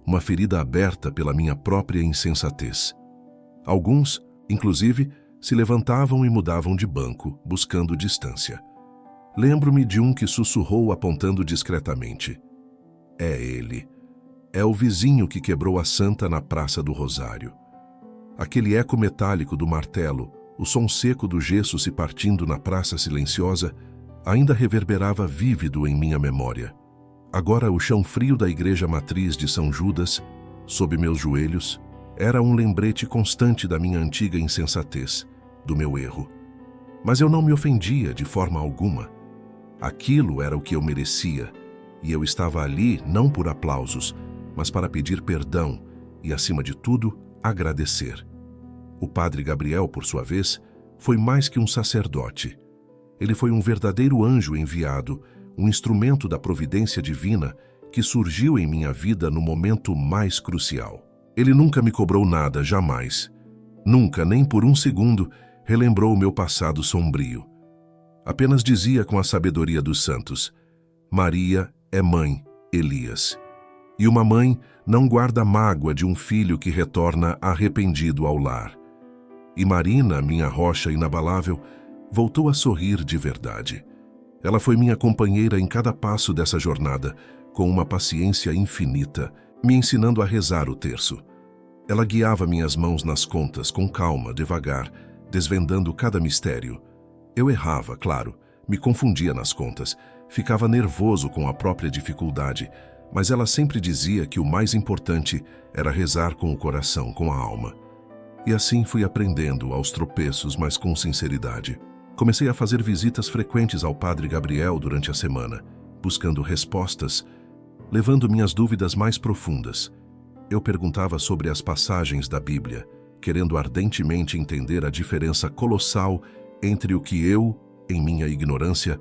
uma ferida aberta pela minha própria insensatez. Alguns, inclusive, se levantavam e mudavam de banco, buscando distância. Lembro-me de um que sussurrou apontando discretamente. É ele. É o vizinho que quebrou a santa na Praça do Rosário. Aquele eco metálico do martelo, o som seco do gesso se partindo na praça silenciosa, ainda reverberava vívido em minha memória. Agora o chão frio da igreja matriz de São Judas, sob meus joelhos, era um lembrete constante da minha antiga insensatez, do meu erro. Mas eu não me ofendia de forma alguma. Aquilo era o que eu merecia, e eu estava ali não por aplausos, mas para pedir perdão e, acima de tudo, agradecer. O padre Gabriel, por sua vez, foi mais que um sacerdote. Ele foi um verdadeiro anjo enviado, um instrumento da providência divina que surgiu em minha vida no momento mais crucial. Ele nunca me cobrou nada, jamais. Nunca, nem por um segundo, relembrou o meu passado sombrio. Apenas dizia com a sabedoria dos santos: Maria é mãe, Elias. E uma mãe não guarda mágoa de um filho que retorna arrependido ao lar. E Marina, minha rocha inabalável, voltou a sorrir de verdade. Ela foi minha companheira em cada passo dessa jornada, com uma paciência infinita, me ensinando a rezar o terço. Ela guiava minhas mãos nas contas, com calma, devagar, desvendando cada mistério. Eu errava, claro, me confundia nas contas, ficava nervoso com a própria dificuldade, mas ela sempre dizia que o mais importante era rezar com o coração, com a alma. E assim fui aprendendo aos tropeços, mas com sinceridade. Comecei a fazer visitas frequentes ao padre Gabriel durante a semana, buscando respostas, levando minhas dúvidas mais profundas. Eu perguntava sobre as passagens da Bíblia, querendo ardentemente entender a diferença colossal entre o que eu, em minha ignorância,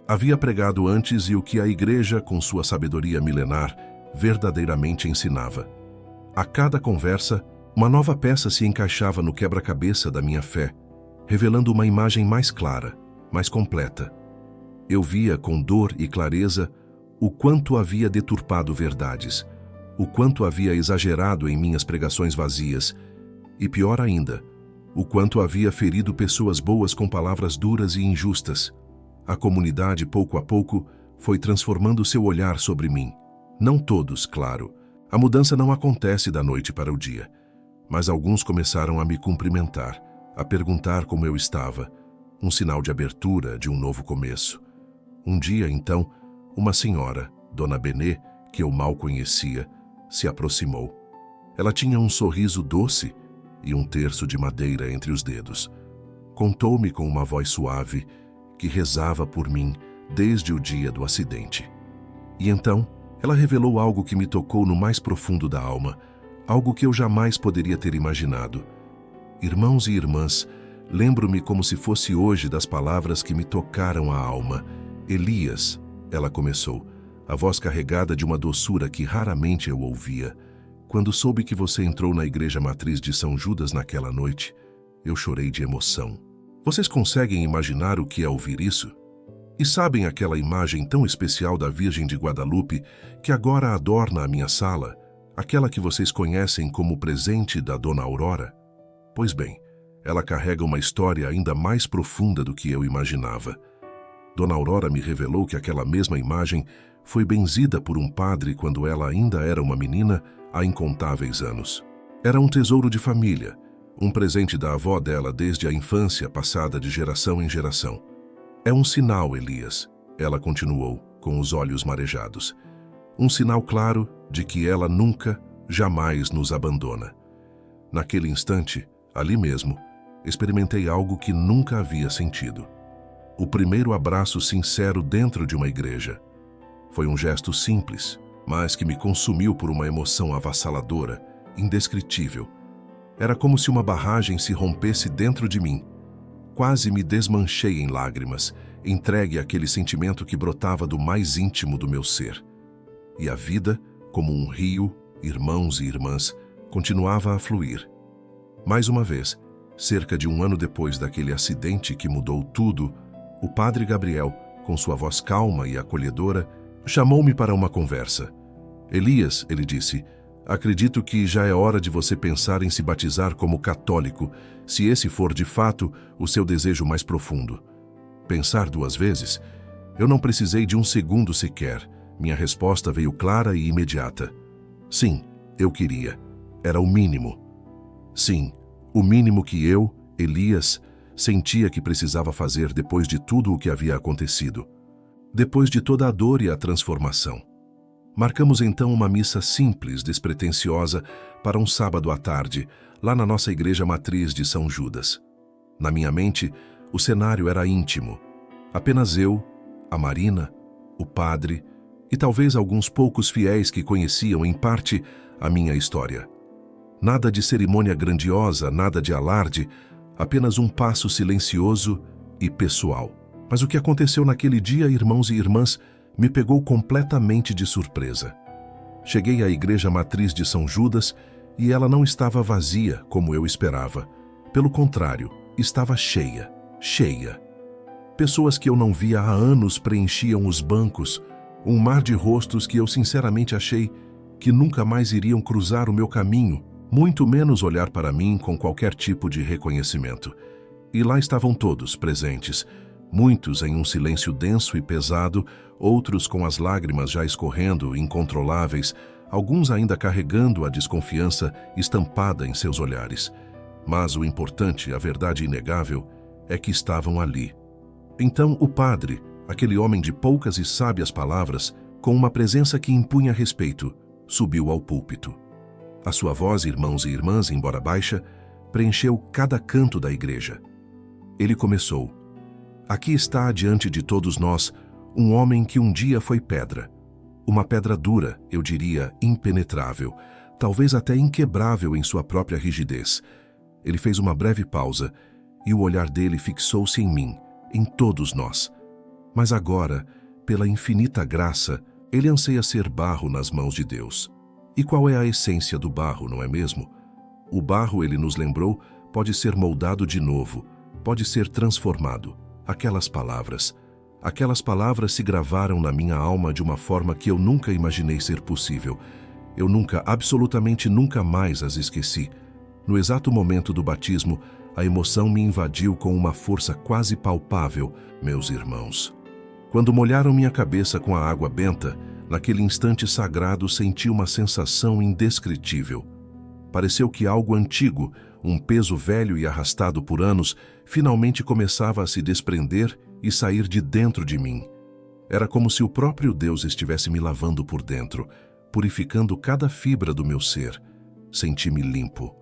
havia pregado antes e o que a Igreja, com sua sabedoria milenar, verdadeiramente ensinava. A cada conversa, uma nova peça se encaixava no quebra-cabeça da minha fé, revelando uma imagem mais clara, mais completa. Eu via com dor e clareza o quanto havia deturpado verdades, o quanto havia exagerado em minhas pregações vazias e, pior ainda, o quanto havia ferido pessoas boas com palavras duras e injustas. A comunidade, pouco a pouco, foi transformando seu olhar sobre mim. Não todos, claro. A mudança não acontece da noite para o dia. Mas alguns começaram a me cumprimentar, a perguntar como eu estava, um sinal de abertura, de um novo começo. Um dia, então, uma senhora, Dona Benê, que eu mal conhecia, se aproximou. Ela tinha um sorriso doce e um terço de madeira entre os dedos. Contou-me com uma voz suave que rezava por mim desde o dia do acidente. E então, ela revelou algo que me tocou no mais profundo da alma, algo que eu jamais poderia ter imaginado. Irmãos e irmãs, lembro-me como se fosse hoje das palavras que me tocaram a alma. Elias, ela começou, a voz carregada de uma doçura que raramente eu ouvia. Quando soube que você entrou na igreja matriz de São Judas naquela noite, eu chorei de emoção. Vocês conseguem imaginar o que é ouvir isso? E sabem aquela imagem tão especial da Virgem de Guadalupe que agora adorna a minha sala? Aquela que vocês conhecem como presente da Dona Aurora? Pois bem, ela carrega uma história ainda mais profunda do que eu imaginava. Dona Aurora me revelou que aquela mesma imagem foi benzida por um padre quando ela ainda era uma menina há incontáveis anos. Era um tesouro de família, um presente da avó dela desde a infância, passada de geração em geração. É um sinal, Elias, ela continuou, com os olhos marejados. Um sinal claro de que ela nunca, jamais nos abandona. Naquele instante, ali mesmo, experimentei algo que nunca havia sentido. O primeiro abraço sincero dentro de uma igreja. Foi um gesto simples, mas que me consumiu por uma emoção avassaladora, indescritível. Era como se uma barragem se rompesse dentro de mim. Quase me desmanchei em lágrimas, entregue àquele sentimento que brotava do mais íntimo do meu ser. E a vida, como um rio, irmãos e irmãs, continuava a fluir. Mais uma vez, cerca de um ano depois daquele acidente que mudou tudo, o padre Gabriel, com sua voz calma e acolhedora, chamou-me para uma conversa. Elias, ele disse, Acredito que já é hora de você pensar em se batizar como católico, se esse for de fato o seu desejo mais profundo. Pensar 2 vezes? Eu não precisei de um segundo sequer. Minha resposta veio clara e imediata. Sim, eu queria. Era o mínimo. Sim, o mínimo que eu, Elias, sentia que precisava fazer depois de tudo o que havia acontecido. Depois de toda a dor e a transformação. Marcamos então uma missa simples, despretensiosa, para um sábado à tarde, lá na nossa igreja matriz de São Judas. Na minha mente, o cenário era íntimo. Apenas eu, a Marina, o padre e talvez alguns poucos fiéis que conheciam, em parte, a minha história. Nada de cerimônia grandiosa, nada de alarde, apenas um passo silencioso e pessoal. Mas o que aconteceu naquele dia, irmãos e irmãs, me pegou completamente de surpresa. Cheguei à igreja matriz de São Judas e ela não estava vazia, como eu esperava. Pelo contrário, estava cheia, cheia. Pessoas que eu não via há anos preenchiam os bancos, um mar de rostos que eu sinceramente achei que nunca mais iriam cruzar o meu caminho, muito menos olhar para mim com qualquer tipo de reconhecimento. E lá estavam todos presentes, muitos em um silêncio denso e pesado, outros com as lágrimas já escorrendo, incontroláveis, alguns ainda carregando a desconfiança estampada em seus olhares. Mas o importante, a verdade inegável, é que estavam ali. Então o padre, aquele homem de poucas e sábias palavras, com uma presença que impunha respeito, subiu ao púlpito. A sua voz, irmãos e irmãs, embora baixa, preencheu cada canto da igreja. Ele começou: aqui está diante de todos nós um homem que um dia foi pedra. Uma pedra dura, eu diria, impenetrável, talvez até inquebrável em sua própria rigidez. Ele fez uma breve pausa e o olhar dele fixou-se em mim, em todos nós. Mas agora, pela infinita graça, ele anseia ser barro nas mãos de Deus. E qual é a essência do barro, não é mesmo? O barro, ele nos lembrou, pode ser moldado de novo, pode ser transformado. Aquelas palavras se gravaram na minha alma de uma forma que eu nunca imaginei ser possível. Eu nunca, absolutamente nunca mais as esqueci. No exato momento do batismo, a emoção me invadiu com uma força quase palpável, meus irmãos. Quando molharam minha cabeça com a água benta, naquele instante sagrado senti uma sensação indescritível. Pareceu que algo antigo, um peso velho e arrastado por anos, finalmente começava a se desprender e sair de dentro de mim. Era como se o próprio Deus estivesse me lavando por dentro, purificando cada fibra do meu ser. Senti-me limpo,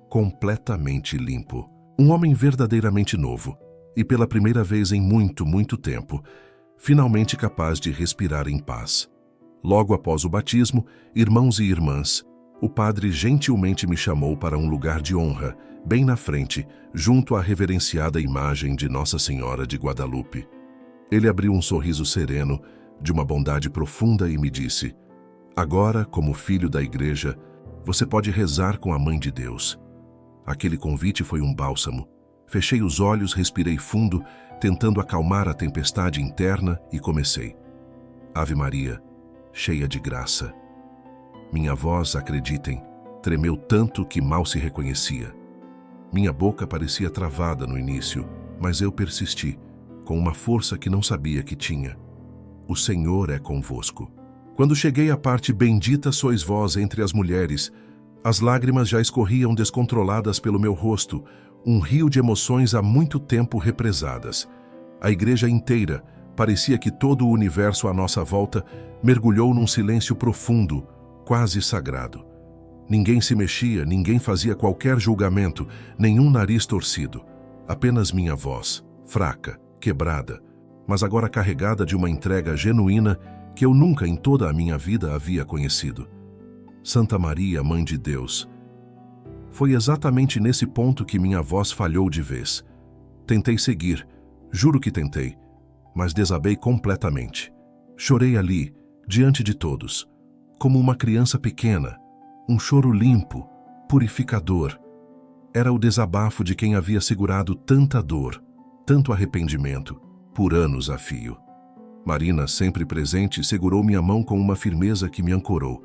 completamente limpo. Um homem verdadeiramente novo, e pela primeira vez em muito, muito tempo, finalmente capaz de respirar em paz. Logo após o batismo, irmãos e irmãs, o padre gentilmente me chamou para um lugar de honra, bem na frente, junto à reverenciada imagem de Nossa Senhora de Guadalupe. Ele abriu um sorriso sereno, de uma bondade profunda e me disse: agora, como filho da igreja, você pode rezar com a Mãe de Deus. Aquele convite foi um bálsamo. Fechei os olhos, respirei fundo, tentando acalmar a tempestade interna e comecei. Ave Maria, cheia de graça. Minha voz, acreditem, tremeu tanto que mal se reconhecia. Minha boca parecia travada no início, mas eu persisti, com uma força que não sabia que tinha. O Senhor é convosco. Quando cheguei à parte bendita sois vós entre as mulheres, as lágrimas já escorriam descontroladas pelo meu rosto, um rio de emoções há muito tempo represadas. A igreja inteira, parecia que todo o universo à nossa volta, mergulhou num silêncio profundo, quase sagrado. Ninguém se mexia, ninguém fazia qualquer julgamento, nenhum nariz torcido. Apenas minha voz, fraca, quebrada, mas agora carregada de uma entrega genuína que eu nunca em toda a minha vida havia conhecido. Santa Maria, Mãe de Deus. Foi exatamente nesse ponto que minha voz falhou de vez. Tentei seguir, juro que tentei, mas desabei completamente. Chorei ali, diante de todos, como uma criança pequena, um choro limpo, purificador. Era o desabafo de quem havia segurado tanta dor, tanto arrependimento, por anos a fio. Marina, sempre presente, segurou minha mão com uma firmeza que me ancorou.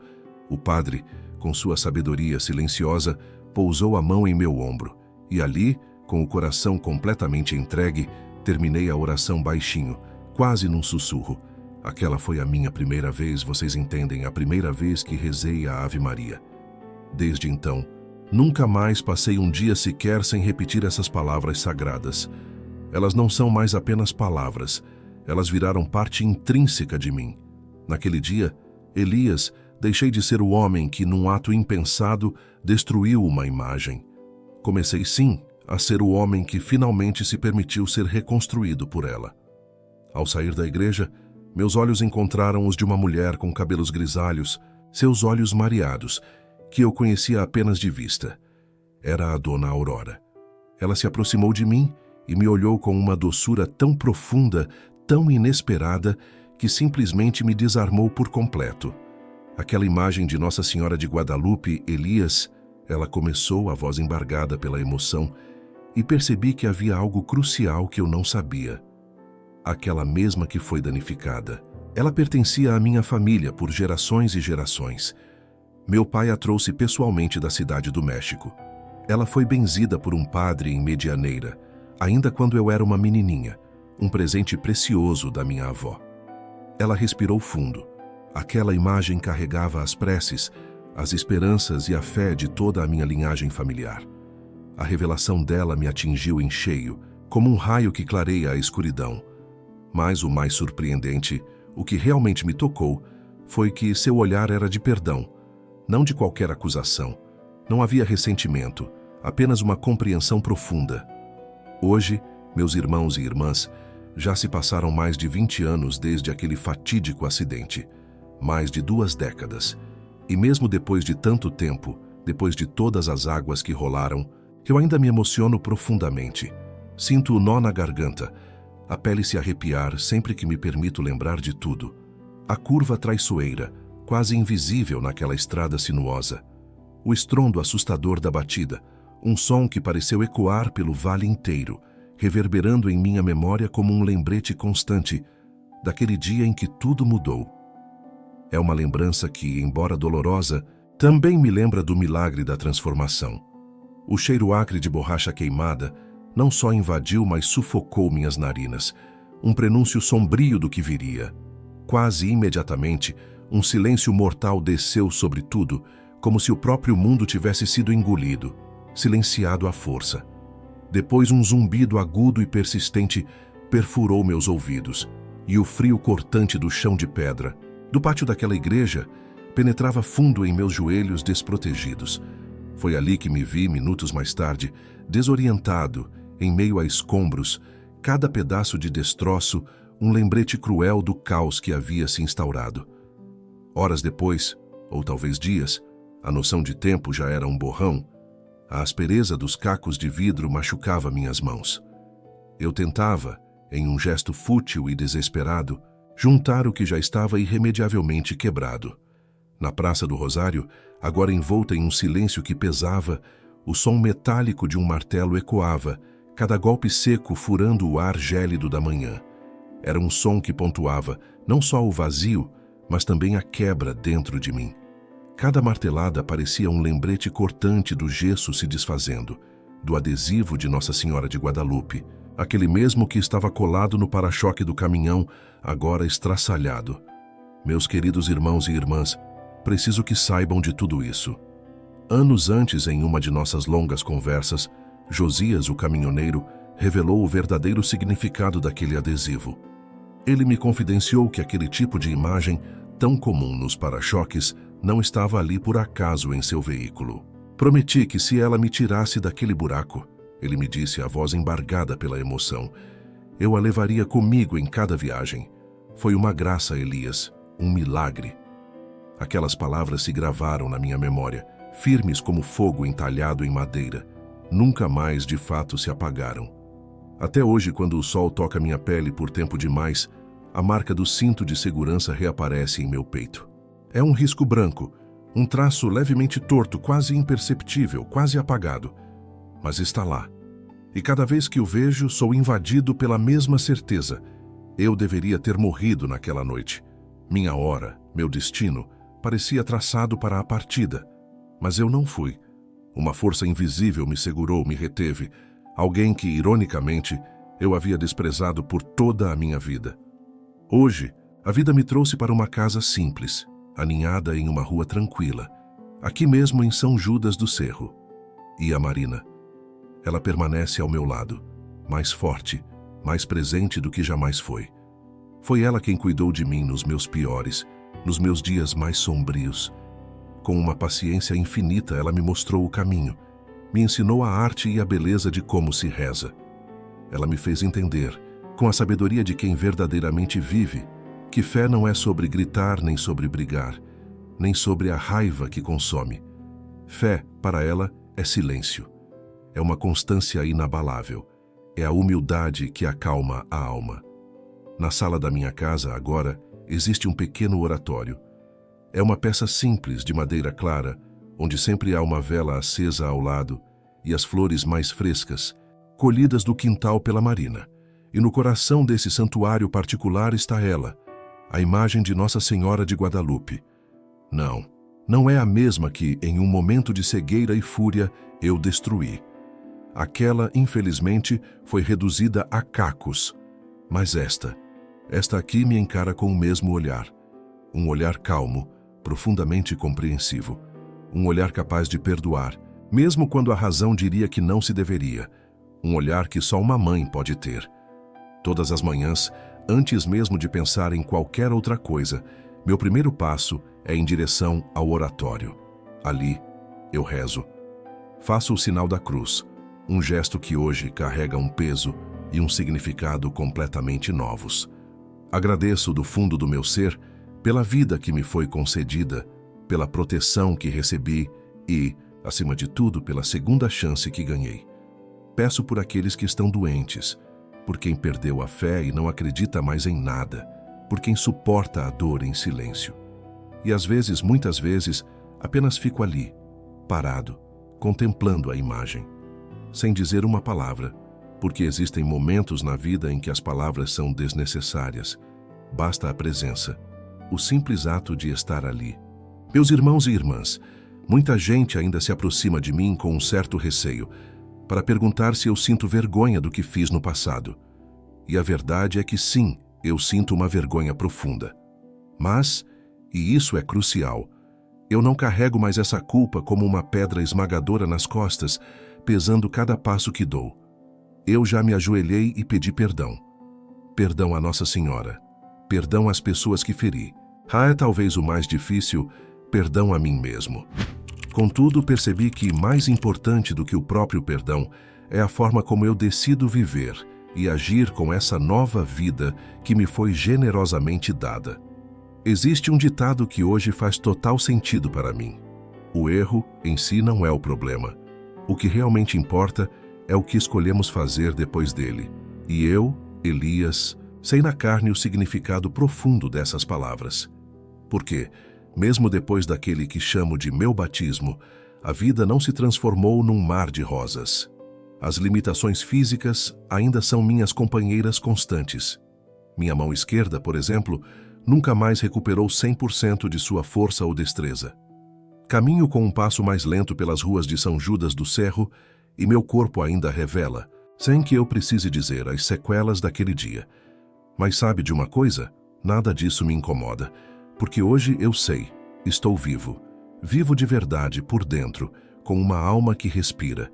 O padre, com sua sabedoria silenciosa, pousou a mão em meu ombro, e ali, com o coração completamente entregue, terminei a oração baixinho, quase num sussurro. Aquela foi a minha primeira vez, vocês entendem, a primeira vez que rezei a Ave Maria. Desde então, nunca mais passei um dia sequer sem repetir essas palavras sagradas. Elas não são mais apenas palavras, elas viraram parte intrínseca de mim. Naquele dia, Elias, deixei de ser o homem que, num ato impensado, destruiu uma imagem. Comecei, sim, a ser o homem que finalmente se permitiu ser reconstruído por ela. Ao sair da igreja, meus olhos encontraram os de uma mulher com cabelos grisalhos, seus olhos mareados, que eu conhecia apenas de vista. Era a Dona Aurora. Ela se aproximou de mim e me olhou com uma doçura tão profunda, tão inesperada, que simplesmente me desarmou por completo. Aquela imagem de Nossa Senhora de Guadalupe, Elias, ela começou, a voz embargada pela emoção, e percebi que havia algo crucial que eu não sabia. Aquela mesma que foi danificada. Ela pertencia à minha família por gerações e gerações. Meu pai a trouxe pessoalmente da cidade do México. Ela foi benzida por um padre em Medianeira, ainda quando eu era uma menininha, um presente precioso da minha avó. Ela respirou fundo. Aquela imagem carregava as preces, as esperanças e a fé de toda a minha linhagem familiar. A revelação dela me atingiu em cheio, como um raio que clareia a escuridão. Mas o mais surpreendente, o que realmente me tocou, foi que seu olhar era de perdão, não de qualquer acusação. Não havia ressentimento, apenas uma compreensão profunda. Hoje, meus irmãos e irmãs, já se passaram mais de 20 anos desde aquele fatídico acidente, mais de 2 décadas. E mesmo depois de tanto tempo, depois de todas as águas que rolaram, eu ainda me emociono profundamente. Sinto o nó na garganta, a pele se arrepiar sempre que me permito lembrar de tudo. A curva traiçoeira, quase invisível naquela estrada sinuosa. O estrondo assustador da batida, um som que pareceu ecoar pelo vale inteiro, reverberando em minha memória como um lembrete constante daquele dia em que tudo mudou. É uma lembrança que, embora dolorosa, também me lembra do milagre da transformação. O cheiro acre de borracha queimada não só invadiu, mas sufocou minhas narinas, um prenúncio sombrio do que viria. Quase imediatamente, um silêncio mortal desceu sobre tudo, como se o próprio mundo tivesse sido engolido, silenciado à força. Depois um zumbido agudo e persistente perfurou meus ouvidos, e o frio cortante do chão de pedra, do pátio daquela igreja, penetrava fundo em meus joelhos desprotegidos. Foi ali que me vi, minutos mais tarde, desorientado, em meio a escombros, cada pedaço de destroço, um lembrete cruel do caos que havia se instaurado. Horas depois, ou talvez dias, a noção de tempo já era um borrão, a aspereza dos cacos de vidro machucava minhas mãos. Eu tentava, em um gesto fútil e desesperado, juntar o que já estava irremediavelmente quebrado. Na Praça do Rosário, agora envolta em um silêncio que pesava, o som metálico de um martelo ecoava, cada golpe seco furando o ar gélido da manhã. Era um som que pontuava não só o vazio, mas também a quebra dentro de mim. Cada martelada parecia um lembrete cortante do gesso se desfazendo, do adesivo de Nossa Senhora de Guadalupe, aquele mesmo que estava colado no para-choque do caminhão, agora estraçalhado. Meus queridos irmãos e irmãs, preciso que saibam de tudo isso. Anos antes, em uma de nossas longas conversas, Josias, o caminhoneiro, revelou o verdadeiro significado daquele adesivo. Ele me confidenciou que aquele tipo de imagem, tão comum nos para-choques, não estava ali por acaso em seu veículo. Prometi que se ela me tirasse daquele buraco, ele me disse, a voz embargada pela emoção, eu a levaria comigo em cada viagem. Foi uma graça, Elias, um milagre. Aquelas palavras se gravaram na minha memória, firmes como fogo entalhado em madeira. Nunca mais, de fato, se apagaram. Até hoje, quando o sol toca minha pele por tempo demais, a marca do cinto de segurança reaparece em meu peito. É um risco branco, um traço levemente torto, quase imperceptível, quase apagado. Mas está lá. E cada vez que o vejo, sou invadido pela mesma certeza. Eu deveria ter morrido naquela noite. Minha hora, meu destino, parecia traçado para a partida. Mas eu não fui. Uma força invisível me segurou, me reteve. Alguém que, ironicamente, eu havia desprezado por toda a minha vida. Hoje, a vida me trouxe para uma casa simples, aninhada em uma rua tranquila, aqui mesmo em São Judas do Cerro. E a Marina? Ela permanece ao meu lado, mais forte, mais presente do que jamais foi. Foi ela quem cuidou de mim nos meus piores, nos meus dias mais sombrios. Com uma paciência infinita, ela me mostrou o caminho, me ensinou a arte e a beleza de como se reza. Ela me fez entender, com a sabedoria de quem verdadeiramente vive, que fé não é sobre gritar nem sobre brigar, nem sobre a raiva que consome. Fé, para ela, é silêncio. É uma constância inabalável. É a humildade que acalma a alma. Na sala da minha casa, agora, existe um pequeno oratório. É uma peça simples de madeira clara, onde sempre há uma vela acesa ao lado e as flores mais frescas, colhidas do quintal pela Marina. E no coração desse santuário particular está ela, a imagem de Nossa Senhora de Guadalupe. Não é a mesma que, em um momento de cegueira e fúria, eu destruí. Aquela, infelizmente, foi reduzida a cacos. Mas esta aqui me encara com o mesmo olhar. Um olhar calmo, profundamente compreensivo. Um olhar capaz de perdoar, mesmo quando a razão diria que não se deveria. Um olhar que só uma mãe pode ter. Todas as manhãs, antes mesmo de pensar em qualquer outra coisa, meu primeiro passo é em direção ao oratório. Ali, eu rezo. Faço o sinal da cruz, um gesto que hoje carrega um peso e um significado completamente novos. Agradeço do fundo do meu ser pela vida que me foi concedida, pela proteção que recebi e, acima de tudo, pela segunda chance que ganhei. Peço por aqueles que estão doentes, por quem perdeu a fé e não acredita mais em nada, por quem suporta a dor em silêncio. E às vezes, muitas vezes, apenas fico ali, parado, contemplando a imagem, sem dizer uma palavra, porque existem momentos na vida em que as palavras são desnecessárias. Basta a presença, o simples ato de estar ali. Meus irmãos e irmãs, muita gente ainda se aproxima de mim com um certo receio, para perguntar se eu sinto vergonha do que fiz no passado. E a verdade é que sim, eu sinto uma vergonha profunda. Mas, e isso é crucial, eu não carrego mais essa culpa como uma pedra esmagadora nas costas, pesando cada passo que dou. Eu já me ajoelhei e pedi perdão. Perdão a Nossa Senhora. Perdão às pessoas que feri. É talvez o mais difícil, perdão a mim mesmo. Contudo, percebi que mais importante do que o próprio perdão é a forma como eu decido viver e agir com essa nova vida que me foi generosamente dada. Existe um ditado que hoje faz total sentido para mim. O erro em si não é o problema. O que realmente importa é o que escolhemos fazer depois dele. E eu, Elias, sei na carne o significado profundo dessas palavras. Porque, mesmo depois daquele que chamo de meu batismo, a vida não se transformou num mar de rosas. As limitações físicas ainda são minhas companheiras constantes. Minha mão esquerda, por exemplo, nunca mais recuperou 100% de sua força ou destreza. Caminho com um passo mais lento pelas ruas de São Judas do Cerro e meu corpo ainda revela, sem que eu precise dizer, as sequelas daquele dia. Mas sabe de uma coisa? Nada disso me incomoda, porque hoje eu sei, estou vivo. Vivo de verdade por dentro, com uma alma que respira.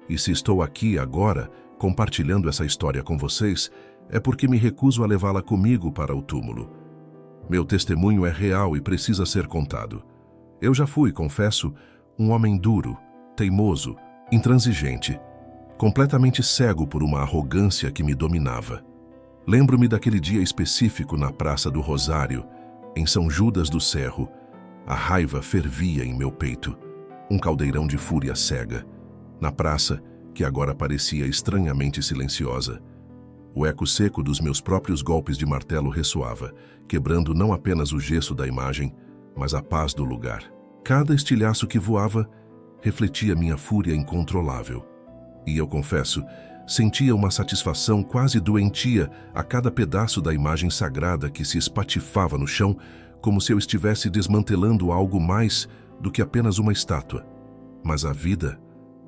E se estou aqui agora, compartilhando essa história com vocês, é porque me recuso a levá-la comigo para o túmulo. Meu testemunho é real e precisa ser contado. Eu já fui, confesso, um homem duro, teimoso, intransigente, completamente cego por uma arrogância que me dominava. Lembro-me daquele dia específico na Praça do Rosário, em São Judas do Cerro. A raiva fervia em meu peito, um caldeirão de fúria cega. Na praça, que agora parecia estranhamente silenciosa. O eco seco dos meus próprios golpes de martelo ressoava, quebrando não apenas o gesso da imagem, mas a paz do lugar. Cada estilhaço que voava refletia minha fúria incontrolável. E eu confesso, sentia uma satisfação quase doentia a cada pedaço da imagem sagrada que se espatifava no chão, como se eu estivesse desmantelando algo mais do que apenas uma estátua. Mas a vida,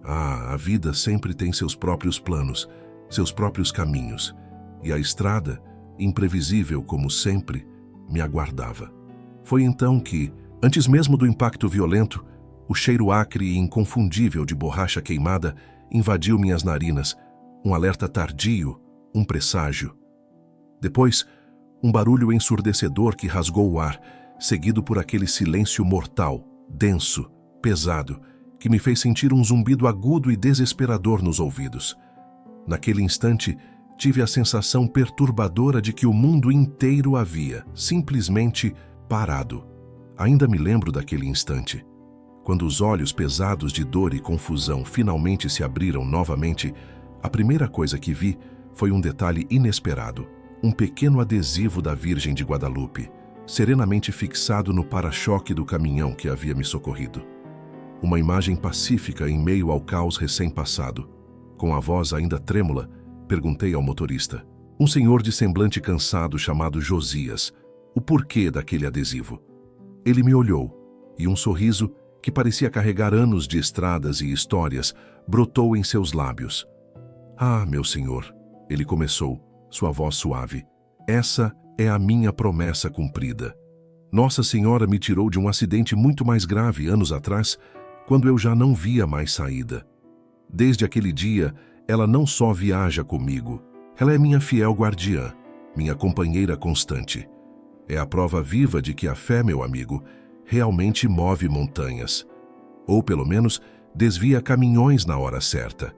a vida sempre tem seus próprios planos, seus próprios caminhos, e a estrada, imprevisível como sempre, me aguardava. Foi então que, antes mesmo do impacto violento, o cheiro acre e inconfundível de borracha queimada invadiu minhas narinas, um alerta tardio, um presságio. Depois, um barulho ensurdecedor que rasgou o ar, seguido por aquele silêncio mortal, denso, pesado, que me fez sentir um zumbido agudo e desesperador nos ouvidos. Naquele instante, tive a sensação perturbadora de que o mundo inteiro havia, simplesmente, parado. Ainda me lembro daquele instante. Quando os olhos pesados de dor e confusão finalmente se abriram novamente, a primeira coisa que vi foi um detalhe inesperado, um pequeno adesivo da Virgem de Guadalupe, serenamente fixado no para-choque do caminhão que havia me socorrido. Uma imagem pacífica em meio ao caos recém-passado. Com a voz ainda trêmula, perguntei ao motorista, um senhor de semblante cansado chamado Josias, o porquê daquele adesivo. Ele me olhou, e um sorriso, que parecia carregar anos de estradas e histórias, brotou em seus lábios. Ah, meu senhor, ele começou, sua voz suave, essa é a minha promessa cumprida. Nossa Senhora me tirou de um acidente muito mais grave anos atrás, quando eu já não via mais saída. Desde aquele dia, ela não só viaja comigo, ela é minha fiel guardiã, minha companheira constante. É a prova viva de que a fé, meu amigo, realmente move montanhas. Ou, pelo menos, desvia caminhões na hora certa.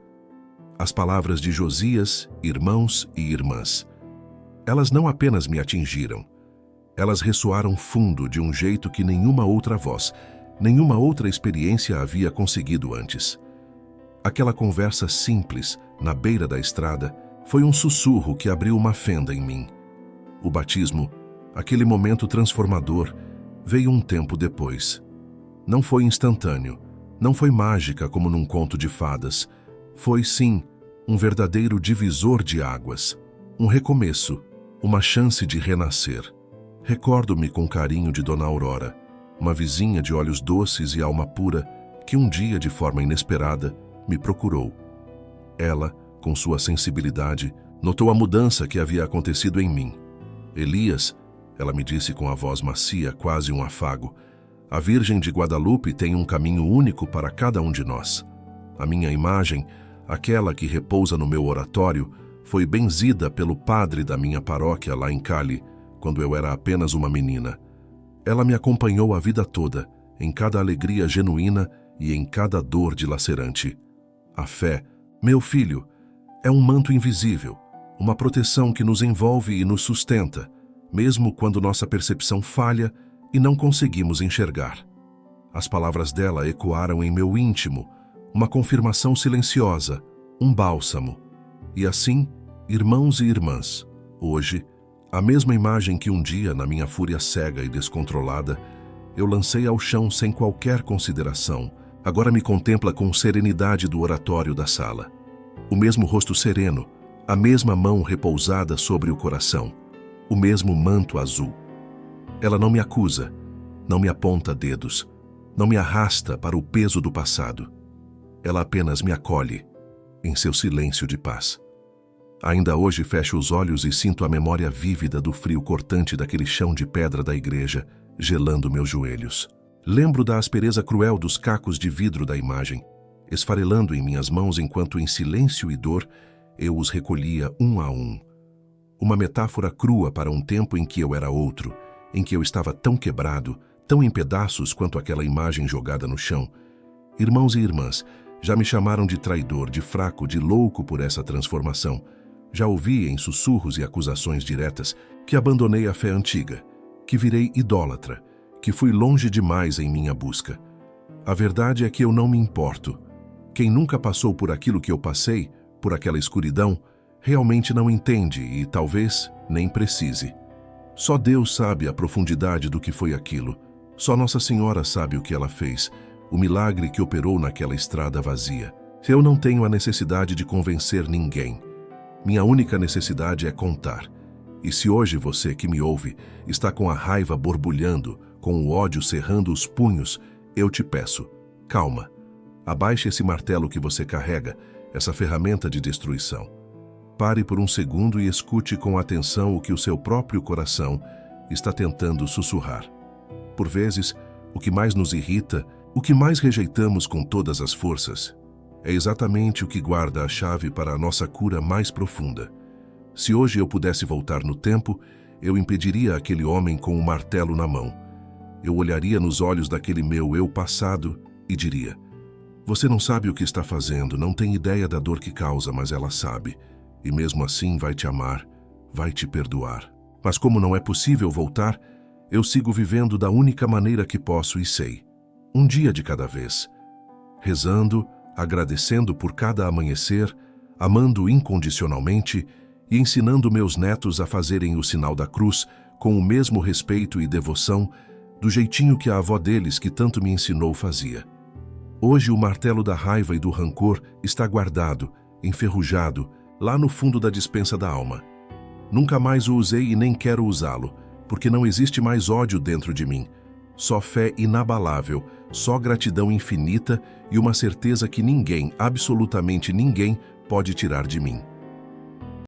As palavras de Josias, irmãos e irmãs. Elas não apenas me atingiram. Elas ressoaram fundo de um jeito que nenhuma outra voz, nenhuma outra experiência havia conseguido antes. Aquela conversa simples, na beira da estrada, foi um sussurro que abriu uma fenda em mim. O batismo, aquele momento transformador, veio um tempo depois. Não foi instantâneo, não foi mágica como num conto de fadas. Foi, sim, um verdadeiro divisor de águas, um recomeço, uma chance de renascer. Recordo-me com carinho de Dona Aurora, uma vizinha de olhos doces e alma pura, que um dia, de forma inesperada, me procurou. Ela, com sua sensibilidade, notou a mudança que havia acontecido em mim. Elias, ela me disse com a voz macia, quase um afago, a Virgem de Guadalupe tem um caminho único para cada um de nós. A minha imagem, aquela que repousa no meu oratório, foi benzida pelo padre da minha paróquia lá em Cali, quando eu era apenas uma menina. Ela me acompanhou a vida toda, em cada alegria genuína e em cada dor dilacerante. A fé, meu filho, é um manto invisível, uma proteção que nos envolve e nos sustenta, mesmo quando nossa percepção falha e não conseguimos enxergar. As palavras dela ecoaram em meu íntimo, uma confirmação silenciosa, um bálsamo. E assim, irmãos e irmãs, hoje, a mesma imagem que um dia, na minha fúria cega e descontrolada, eu lancei ao chão sem qualquer consideração, agora me contempla com serenidade do oratório da sala. O mesmo rosto sereno, a mesma mão repousada sobre o coração, o mesmo manto azul. Ela não me acusa, não me aponta dedos, não me arrasta para o peso do passado. Ela apenas me acolhe, em seu silêncio de paz. Ainda hoje fecho os olhos e sinto a memória vívida do frio cortante daquele chão de pedra da igreja, gelando meus joelhos. Lembro da aspereza cruel dos cacos de vidro da imagem, esfarelando em minhas mãos enquanto em silêncio e dor eu os recolhia um a um. Uma metáfora crua para um tempo em que eu era outro, em que eu estava tão quebrado, tão em pedaços quanto aquela imagem jogada no chão. Irmãos e irmãs, já me chamaram de traidor, de fraco, de louco por essa transformação. Já ouvi em sussurros e acusações diretas que abandonei a fé antiga, que virei idólatra, que fui longe demais em minha busca. A verdade é que eu não me importo. Quem nunca passou por aquilo que eu passei, por aquela escuridão, realmente não entende e talvez nem precise. Só Deus sabe a profundidade do que foi aquilo. Só Nossa Senhora sabe o que ela fez, o milagre que operou naquela estrada vazia. Eu não tenho a necessidade de convencer ninguém. Minha única necessidade é contar. E se hoje você que me ouve está com a raiva borbulhando, com o ódio cerrando os punhos, eu te peço, calma. Abaixe esse martelo que você carrega, essa ferramenta de destruição. Pare por um segundo e escute com atenção o que o seu próprio coração está tentando sussurrar. Por vezes, o que mais nos irrita, o que mais rejeitamos com todas as forças, é exatamente o que guarda a chave para a nossa cura mais profunda. Se hoje eu pudesse voltar no tempo, eu impediria aquele homem com um martelo na mão. Eu olharia nos olhos daquele meu eu passado e diria: você não sabe o que está fazendo, não tem ideia da dor que causa, mas ela sabe. E mesmo assim vai te amar, vai te perdoar. Mas como não é possível voltar, eu sigo vivendo da única maneira que posso e sei. Um dia de cada vez. Rezando, agradecendo por cada amanhecer, amando incondicionalmente e ensinando meus netos a fazerem o sinal da cruz com o mesmo respeito e devoção do jeitinho que a avó deles, que tanto me ensinou, fazia. Hoje o martelo da raiva e do rancor está guardado, enferrujado, lá no fundo da despensa da alma. Nunca mais o usei e nem quero usá-lo, porque não existe mais ódio dentro de mim. Só fé inabalável, só gratidão infinita e uma certeza que ninguém, absolutamente ninguém, pode tirar de mim.